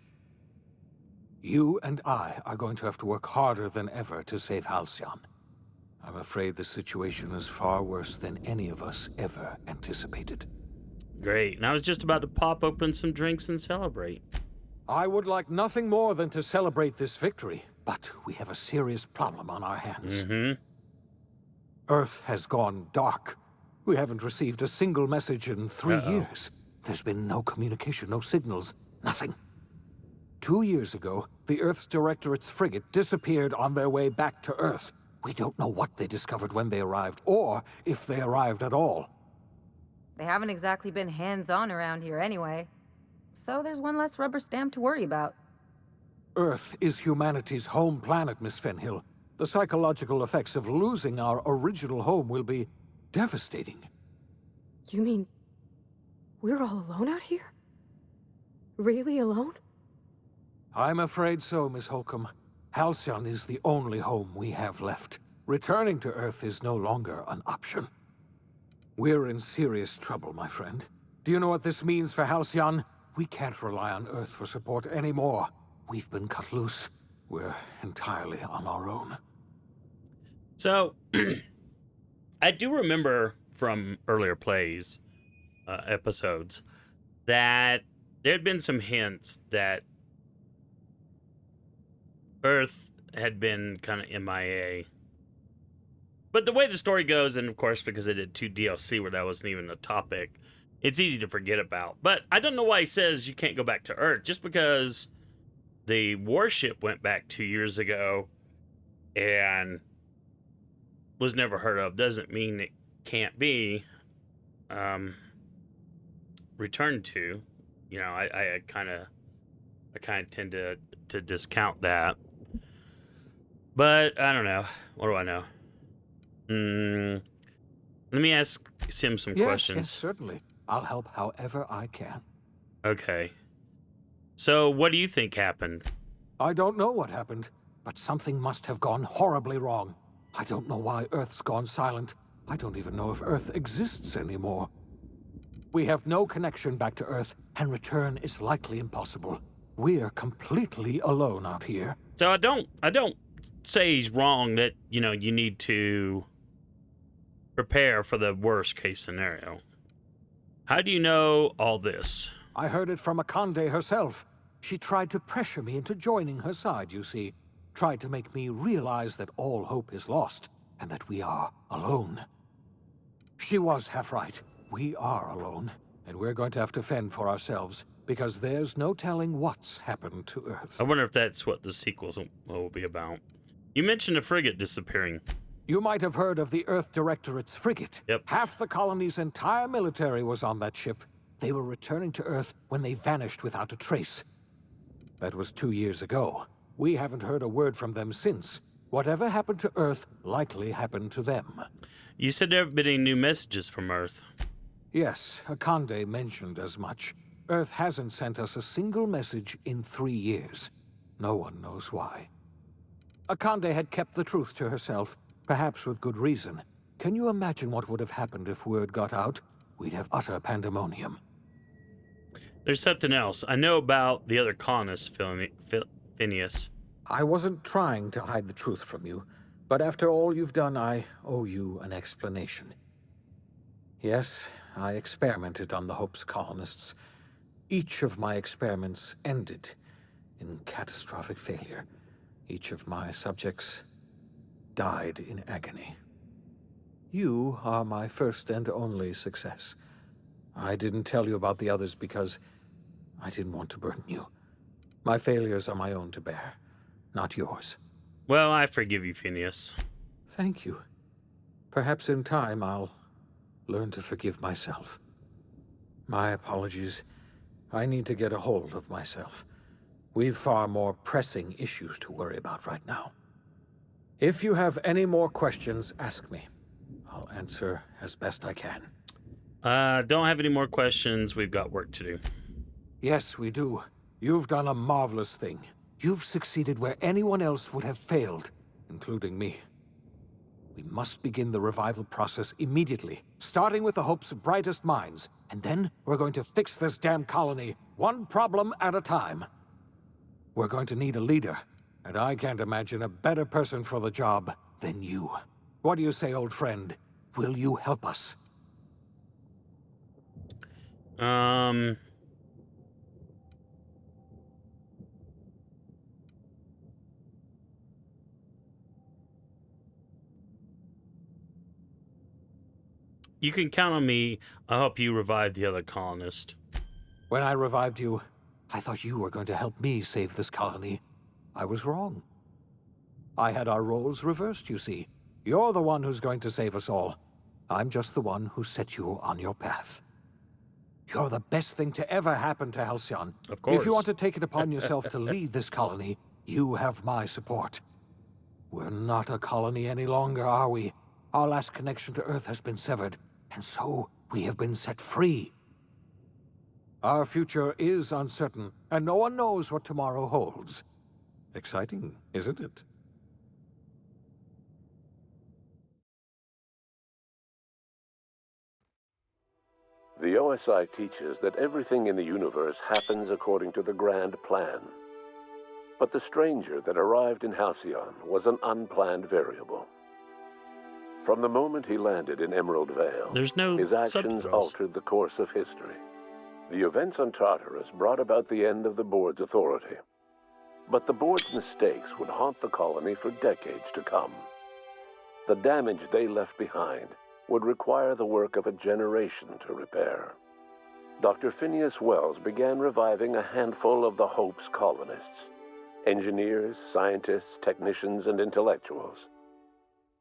S16: You and I are going to have to work harder than ever to save Halcyon. I'm afraid the situation is far worse than any of us ever anticipated.
S1: Great. And I was just about to pop open some drinks and celebrate.
S16: I would like nothing more than to celebrate this victory, but we have a serious problem on our hands.
S1: Mm-hmm.
S16: Earth has gone dark. We haven't received a single message in 3 years. There's been no communication, no signals, nothing. 2 years ago, the Earth's Directorate's frigate disappeared on their way back to Earth. We don't know what they discovered when they arrived, or if they arrived at all.
S14: They haven't exactly been hands-on around here anyway. So there's one less rubber stamp to worry about.
S16: Earth is humanity's home planet, Miss Fenhill. The psychological effects of losing our original home will be devastating.
S6: You mean we're all alone out here? Really alone?
S16: I'm afraid so, Miss Holcomb. Halcyon is the only home we have left. Returning to Earth is no longer an option. We're in serious trouble, my friend. Do you know what this means for Halcyon? We can't rely on Earth for support anymore. We've been cut loose. We're entirely on our own.
S1: So, I do remember from earlier plays, episodes, that there had been some hints that Earth had been kind of MIA. But the way the story goes, and of course because I did 2 DLC where that wasn't even a topic, it's easy to forget about. But I don't know why he says you can't go back to Earth. Just because the warship went back 2 years ago and was never heard of doesn't mean it can't be returned to. You know, I kind of tend to discount that. But I don't know. What do I know? Let me ask Sim some questions.
S16: Yes, certainly. I'll help however I can.
S1: Okay. So, what do you think happened?
S16: I don't know what happened, but something must have gone horribly wrong. I don't know why Earth's gone silent. I don't even know if Earth exists anymore. We have no connection back to Earth, and return is likely impossible. We're completely alone out here.
S1: So I don't say he's wrong that, you know, you need to prepare for the worst case scenario. How do you know all this?
S16: I heard it from Akande herself. She tried to pressure me into joining her side, you see. Tried to make me realize that all hope is lost, and that we are alone. She was half right. We are alone, and we're going to have to fend for ourselves, because there's no telling what's happened to Earth.
S1: I wonder if that's what the sequels will be about. You mentioned a frigate disappearing.
S16: You might have heard of the Earth Directorate's frigate.
S1: Yep.
S16: Half the colony's entire military was on that ship. They were returning to Earth when they vanished without a trace. That was 2 years ago. We haven't heard a word from them since. Whatever happened to Earth likely happened to them.
S1: You said there have been any new messages from Earth.
S16: Yes, Akande mentioned as much. Earth hasn't sent us a single message in 3 years. No one knows why. Akande had kept the truth to herself, perhaps with good reason. Can you imagine what would have happened if word got out? We'd have utter pandemonium.
S1: There's something else. I know about the other colonists, Phineas.
S16: I wasn't trying to hide the truth from you, but after all you've done, I owe you an explanation. Yes, I experimented on the Hope's colonists. Each of my experiments ended in catastrophic failure. Each of my subjects died in agony. You are my first and only success. I didn't tell you about the others because I didn't want to burden you. My failures are my own to bear, not yours.
S1: Well, I forgive you, Phineas.
S16: Thank you. Perhaps in time I'll learn to forgive myself. My apologies. I need to get a hold of myself. We've far more pressing issues to worry about right now. If you have any more questions, ask me. I'll answer as best I can.
S1: Don't have any more questions. We've got work to do.
S16: Yes, we do. You've done a marvelous thing. You've succeeded where anyone else would have failed, including me. We must begin the revival process immediately, starting with the Hope's brightest minds, and then we're going to fix this damn colony, one problem at a time. We're going to need a leader, and I can't imagine a better person for the job than you. What do you say, old friend? Will you help us?
S1: You can count on me. I'll help you revive the other colonist.
S16: When I revived you, I thought you were going to help me save this colony. I was wrong. I had our roles reversed, you see. You're the one who's going to save us all. I'm just the one who set you on your path. You're the best thing to ever happen to Halcyon.
S1: Of course.
S16: If you want to take it upon yourself to lead this colony, you have my support. We're not a colony any longer, are we? Our last connection to Earth has been severed, and so we have been set free. Our future is uncertain, and no one knows what tomorrow holds. Exciting, isn't it?
S17: The OSI teaches that everything in the universe happens according to the grand plan. But the stranger that arrived in Halcyon was an unplanned variable. From the moment he landed in Emerald Vale, his actions altered the course of history. The events on Tartarus brought about the end of the board's authority. But the board's mistakes would haunt the colony for decades to come. The damage they left behind would require the work of a generation to repair. Dr. Phineas Wells began reviving a handful of the Hope's colonists: engineers, scientists, technicians, and intellectuals.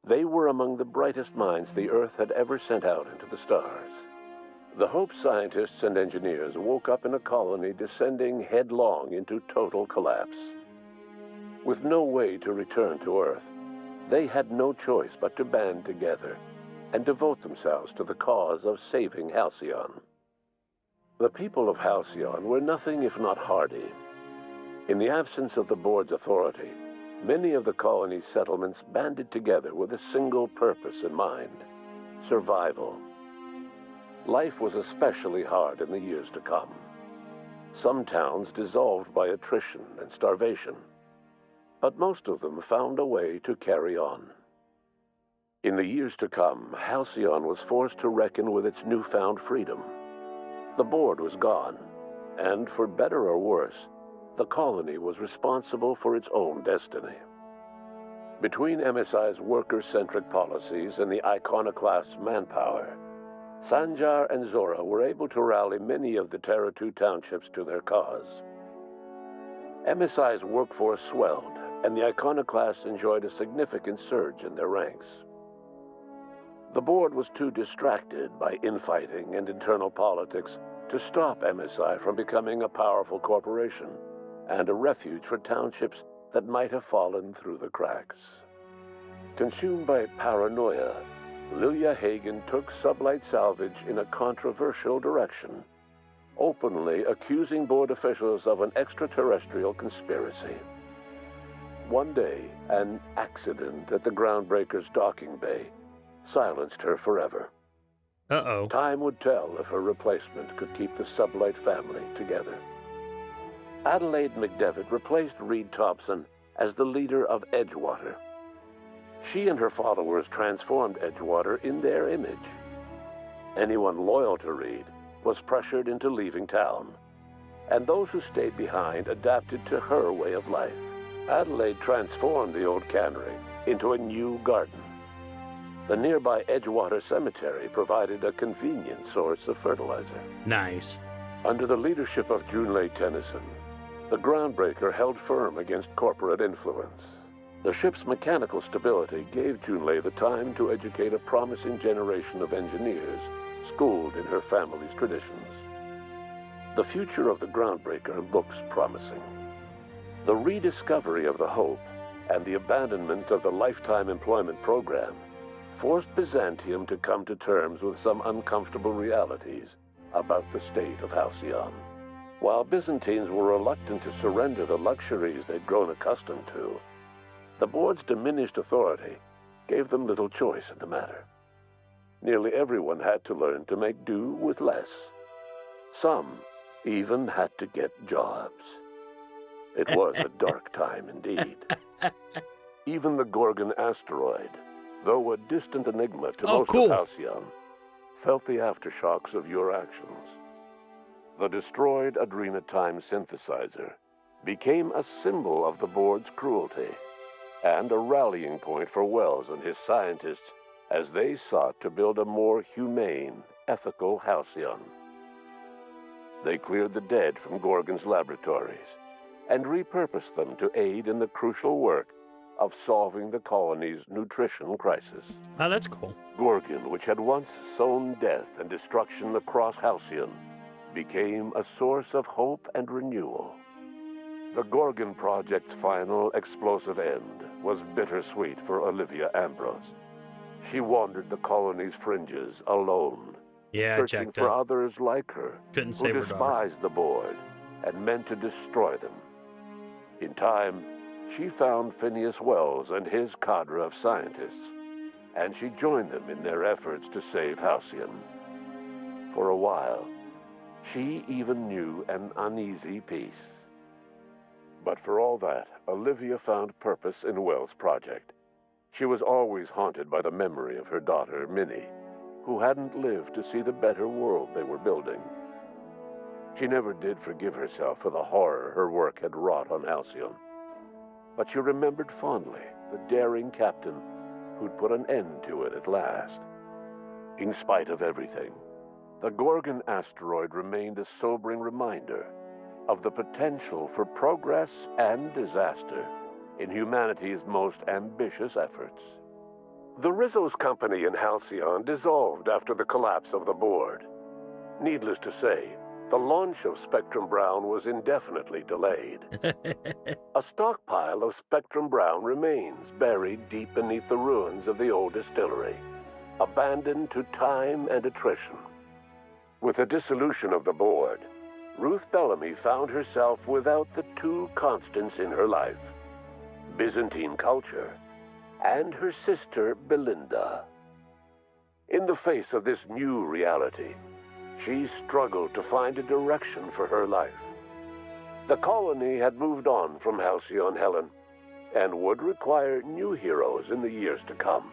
S17: They were among the brightest minds the Earth had ever sent out into the stars. The Hope scientists and engineers woke up in a colony descending headlong into total collapse. With no way to return to Earth, they had no choice but to band together and devote themselves to the cause of saving Halcyon. The people of Halcyon were nothing if not hardy. In the absence of the board's authority, many of the colony's settlements banded together with a single purpose in mind: survival. Life was especially hard in the years to come. Some towns dissolved by attrition and starvation, but most of them found a way to carry on. In the years to come, Halcyon was forced to reckon with its newfound freedom. The board was gone, and for better or worse, the colony was responsible for its own destiny. Between MSI's worker-centric policies and the iconoclast's manpower, Sanjar and Zora were able to rally many of the Terra 2 townships to their cause. MSI's workforce swelled, and the iconoclasts enjoyed a significant surge in their ranks. The board was too distracted by infighting and internal politics to stop MSI from becoming a powerful corporation and a refuge for townships that might have fallen through the cracks. Consumed by paranoia, Lilia Hagen took Sublight Salvage in a controversial direction, openly accusing board officials of an extraterrestrial conspiracy. One day, an accident at the Groundbreaker's docking bay silenced her forever.
S1: Uh-oh.
S17: Time would tell if her replacement could keep the Sublight family together. Adelaide McDevitt replaced Reed Thompson as the leader of Edgewater. She and her followers transformed Edgewater in their image. Anyone loyal to Reed was pressured into leaving town, and those who stayed behind adapted to her way of life. Adelaide transformed the old cannery into a new garden. The nearby Edgewater Cemetery provided a convenient source of fertilizer.
S1: Nice.
S17: Under the leadership of Junlei Tennyson, the Groundbreaker held firm against corporate influence. The ship's mechanical stability gave Junlei the time to educate a promising generation of engineers schooled in her family's traditions. The future of the Groundbreaker looks promising. The rediscovery of the Hope and the abandonment of the lifetime employment program forced Byzantium to come to terms with some uncomfortable realities about the state of Halcyon. While Byzantines were reluctant to surrender the luxuries they'd grown accustomed to, the board's diminished authority gave them little choice in the matter. Nearly everyone had to learn to make do with less. Some even had to get jobs. It was a dark time indeed. Even the Gorgon asteroid, though a distant enigma to most of Halcyon, felt the aftershocks of your actions. The destroyed Adrenatime synthesizer became a symbol of the board's cruelty and a rallying point for Wells and his scientists as they sought to build a more humane, ethical Halcyon. They cleared the dead from Gorgon's laboratories and repurposed them to aid in the crucial work of solving the colony's nutrition crisis.
S1: Oh, that's cool.
S17: Gorgon, which had once sown death and destruction across Halcyon, became a source of hope and renewal. The Gorgon Project's final explosive end was bittersweet for Olivia Ambrose. She wandered the colony's fringes alone, searching for others like her who despised the board and meant to destroy them. In time, she found Phineas Wells and his cadre of scientists, and she joined them in their efforts to save Halcyon. For a while, she even knew an uneasy peace. But for all that, Olivia found purpose in Wells' project. She was always haunted by the memory of her daughter, Minnie, who hadn't lived to see the better world they were building. She never did forgive herself for the horror her work had wrought on Halcyon. but she remembered fondly the daring captain who'd put an end to it at last. In spite of everything, the Gorgon asteroid remained a sobering reminder of the potential for progress and disaster in humanity's most ambitious efforts. The Rizzo's company in Halcyon dissolved after the collapse of the board. Needless to say, the launch of Spectrum Brown was indefinitely delayed. A stockpile of Spectrum Brown remains buried deep beneath the ruins of the old distillery, abandoned to time and attrition. With the dissolution of the board, Ruth Bellamy found herself without the two constants in her life: Byzantine culture and her sister Belinda. In the face of this new reality, she struggled to find a direction for her life. The colony had moved on from Halcyon Helen and would require new heroes in the years to come.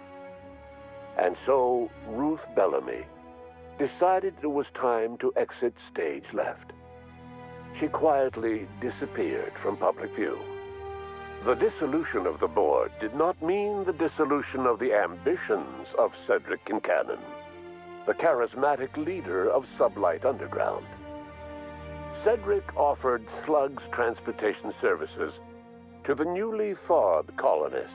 S17: And so Ruth Bellamy decided it was time to exit stage left. She quietly disappeared from public view. The dissolution of the board did not mean the dissolution of the ambitions of Cedric Kincannon, the charismatic leader of Sublight Underground. Cedric offered Slug's transportation services to the newly thawed colonists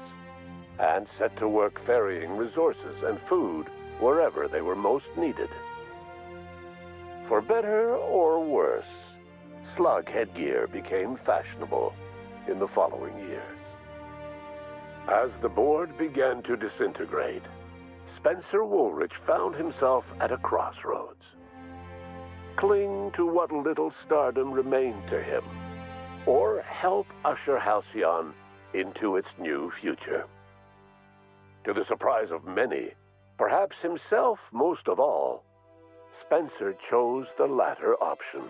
S17: and set to work ferrying resources and food wherever they were most needed. For better or worse, Slug headgear became fashionable in the following years. As the board began to disintegrate, Spencer Woolrich found himself at a crossroads. Cling to what little stardom remained to him, or help usher Halcyon into its new future. To the surprise of many, perhaps himself most of all, Spencer chose the latter option.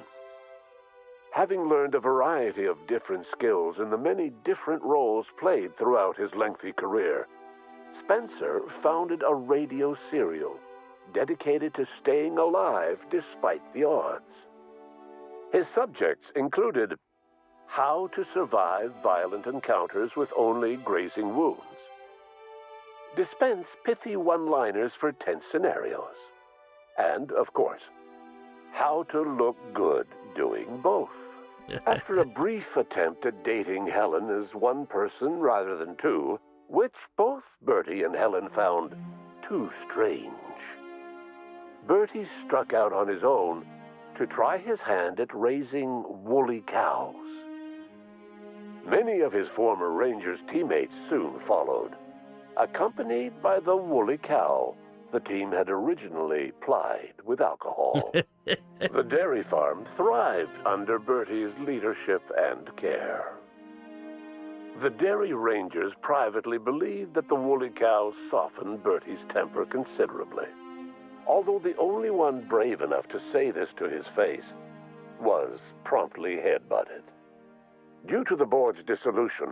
S17: Having learned a variety of different skills in the many different roles played throughout his lengthy career, Spencer founded a radio serial dedicated to staying alive despite the odds. His subjects included how to survive violent encounters with only grazing wounds, dispense pithy one-liners for tense scenarios, and, of course, how to look good doing both. After a brief attempt at dating Helen as one person rather than two, which both Bertie and Helen found too strange, Bertie struck out on his own to try his hand at raising woolly cows. Many of his former Rangers teammates soon followed, accompanied by the woolly cow the team had originally plied with alcohol. The dairy farm thrived under Bertie's leadership and care. The Dairy Rangers privately believed that the woolly cows softened Bertie's temper considerably, although the only one brave enough to say this to his face was promptly headbutted. Due to the board's dissolution,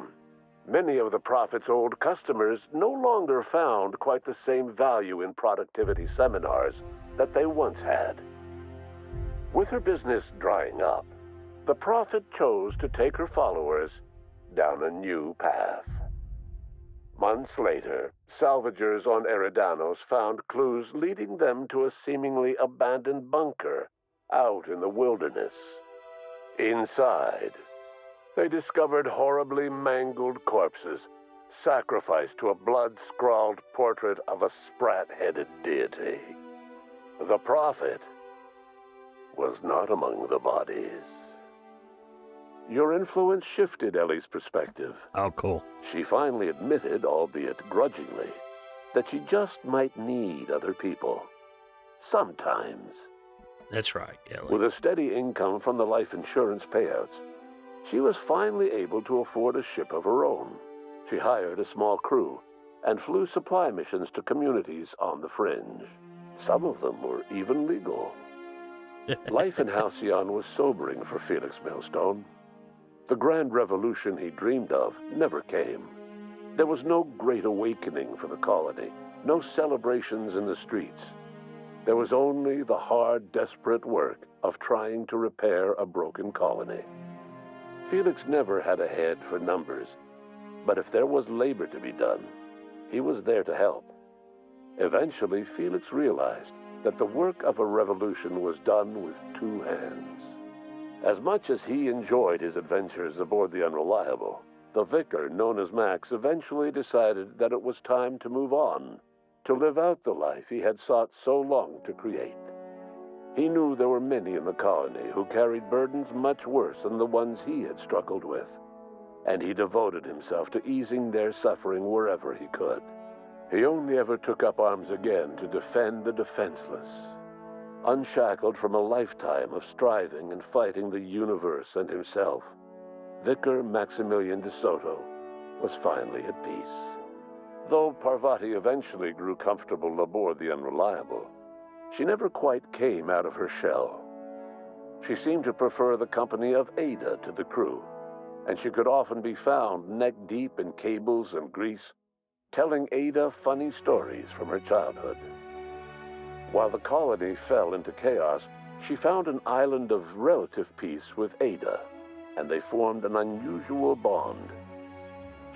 S17: many of the Prophet's old customers no longer found quite the same value in productivity seminars that they once had. With her business drying up, the Prophet chose to take her followers down a new path. Months later, salvagers on Eridanos found clues leading them to a seemingly abandoned bunker out in the wilderness. Inside, they discovered horribly mangled corpses, sacrificed to a blood-scrawled portrait of a sprat-headed deity. The Prophet was not among the bodies. Your influence shifted Ellie's perspective.
S1: Oh, cool.
S17: She finally admitted, albeit grudgingly, that she just might need other people. Sometimes.
S1: That's right, Ellie.
S17: With a steady income from the life insurance payouts, she was finally able to afford a ship of her own. She hired a small crew and flew supply missions to communities on the fringe. Some of them were even legal. Life in Halcyon was sobering for Felix Millstone. The grand revolution he dreamed of never came. There was no great awakening for the colony, no celebrations in the streets. There was only the hard, desperate work of trying to repair a broken colony. Felix never had a head for numbers, But if there was labor to be done, he was there to help. Eventually, Felix realized that the work of a revolution was done with two hands. As much as he enjoyed his adventures aboard the Unreliable, the vicar, known as Max, eventually decided that it was time to move on, to live out the life he had sought so long to create. He knew there were many in the colony who carried burdens much worse than the ones he had struggled with, and he devoted himself to easing their suffering wherever he could. He only ever took up arms again to defend the defenseless. Unshackled from a lifetime of striving and fighting the universe and himself, Vicar Maximilian de Soto was finally at peace. Though Parvati eventually grew comfortable aboard the Unreliable, she never quite came out of her shell. She seemed to prefer the company of Ada to the crew, and she could often be found neck-deep in cables and grease, telling Ada funny stories from her childhood. While the colony fell into chaos, she found an island of relative peace with Ada, and they formed an unusual bond.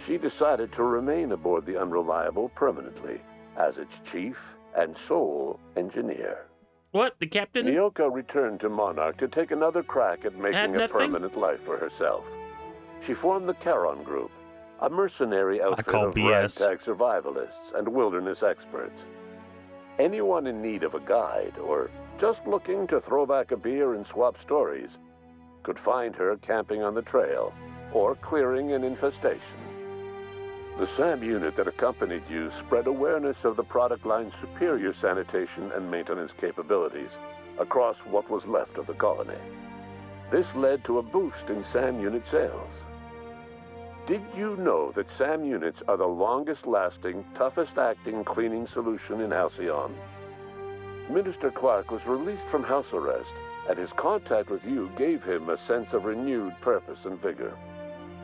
S17: She decided to remain aboard the Unreliable permanently as its chief and sole engineer.
S1: What? The captain?
S17: Nyoka returned to Monarch to take another crack at making a permanent life for herself. She formed the Charon Group, a mercenary outfit of ragtag survivalists and wilderness experts. Anyone in need of a guide, or just looking to throw back a beer and swap stories, could find her camping on the trail, or clearing an infestation. The SAM unit that accompanied you spread awareness of the product line's superior sanitation and maintenance capabilities across what was left of the colony. This led to a boost in SAM unit sales. Did you know that SAM units are the longest-lasting, toughest-acting cleaning solution in Halcyon? Minister Clark was released from house arrest, and his contact with you gave him a sense of renewed purpose and vigor.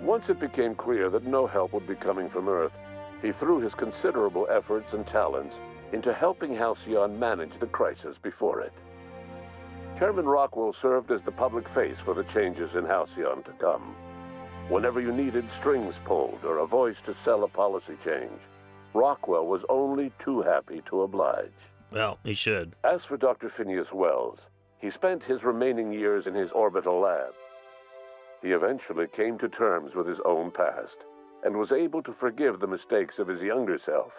S17: Once it became clear that no help would be coming from Earth, he threw his considerable efforts and talents into helping Halcyon manage the crisis before it. Chairman Rockwell served as the public face for the changes in Halcyon to come. Whenever you needed strings pulled or a voice to sell a policy change, Rockwell was only too happy to oblige.
S1: Well, he should.
S17: As for Dr. Phineas Wells, he spent his remaining years in his orbital lab. He eventually came to terms with his own past and was able to forgive the mistakes of his younger self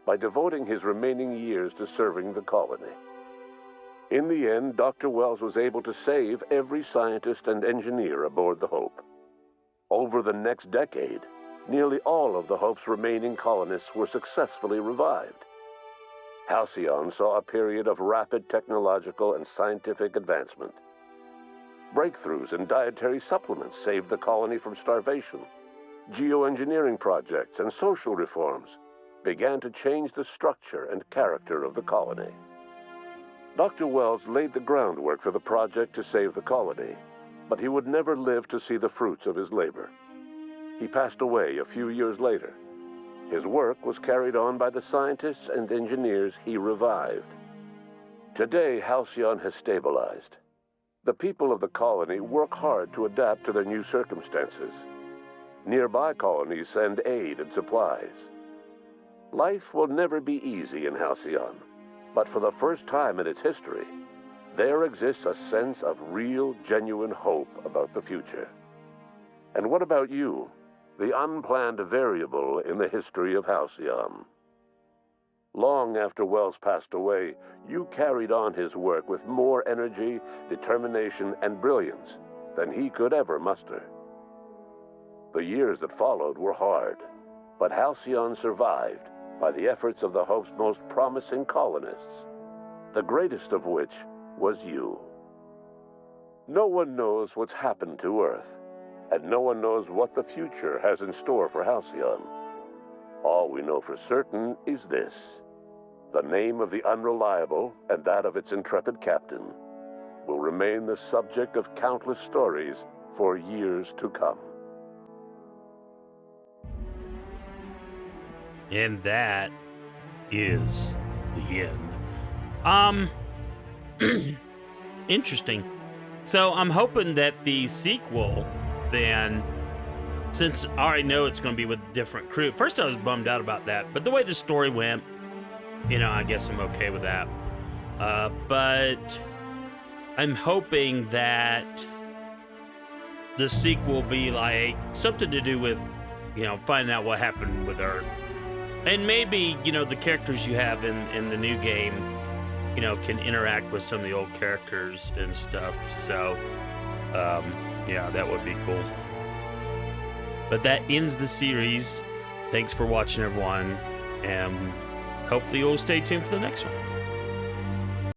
S17: by devoting his remaining years to serving the colony. In the end, Dr. Wells was able to save every scientist and engineer aboard the Hope. Over the next decade, nearly all of the Hope's remaining colonists were successfully revived. Halcyon saw a period of rapid technological and scientific advancement. Breakthroughs in dietary supplements saved the colony from starvation. Geoengineering projects and social reforms began to change the structure and character of the colony. Dr. Wells laid the groundwork for the project to save the colony, but he would never live to see the fruits of his labor. He passed away a few years later. His work was carried on by the scientists and engineers he revived. Today, Halcyon has stabilized. The people of the colony work hard to adapt to their new circumstances. Nearby colonies send aid and supplies. Life will never be easy in Halcyon, but for the first time in its history, there exists a sense of real, genuine hope about the future. And what about you, the unplanned variable in the history of Halcyon? Long after Wells passed away, you carried on his work with more energy, determination, and brilliance than he could ever muster. The years that followed were hard, but Halcyon survived by the efforts of the Hope's most promising colonists, the greatest of which was you. No one knows what's happened to Earth, and no one knows what the future has in store for Halcyon. All we know for certain is this: the name of the Unreliable and that of its intrepid captain will remain the subject of countless stories for years to come.
S1: And that is the end. Interesting. So I'm hoping that the sequel then since I already know it's going to be with a different crew. At first I was bummed out about that, but the way the story went, you know, I guess I'm okay with that. But I'm hoping that the sequel will be like something to do with, you know, finding out what happened with Earth. And maybe, you know, the characters you have in the new game, you know, can interact with some of the old characters and stuff. So, yeah, that would be cool. But that ends the series. Thanks for watching, everyone. And hopefully you'll stay tuned for the next one.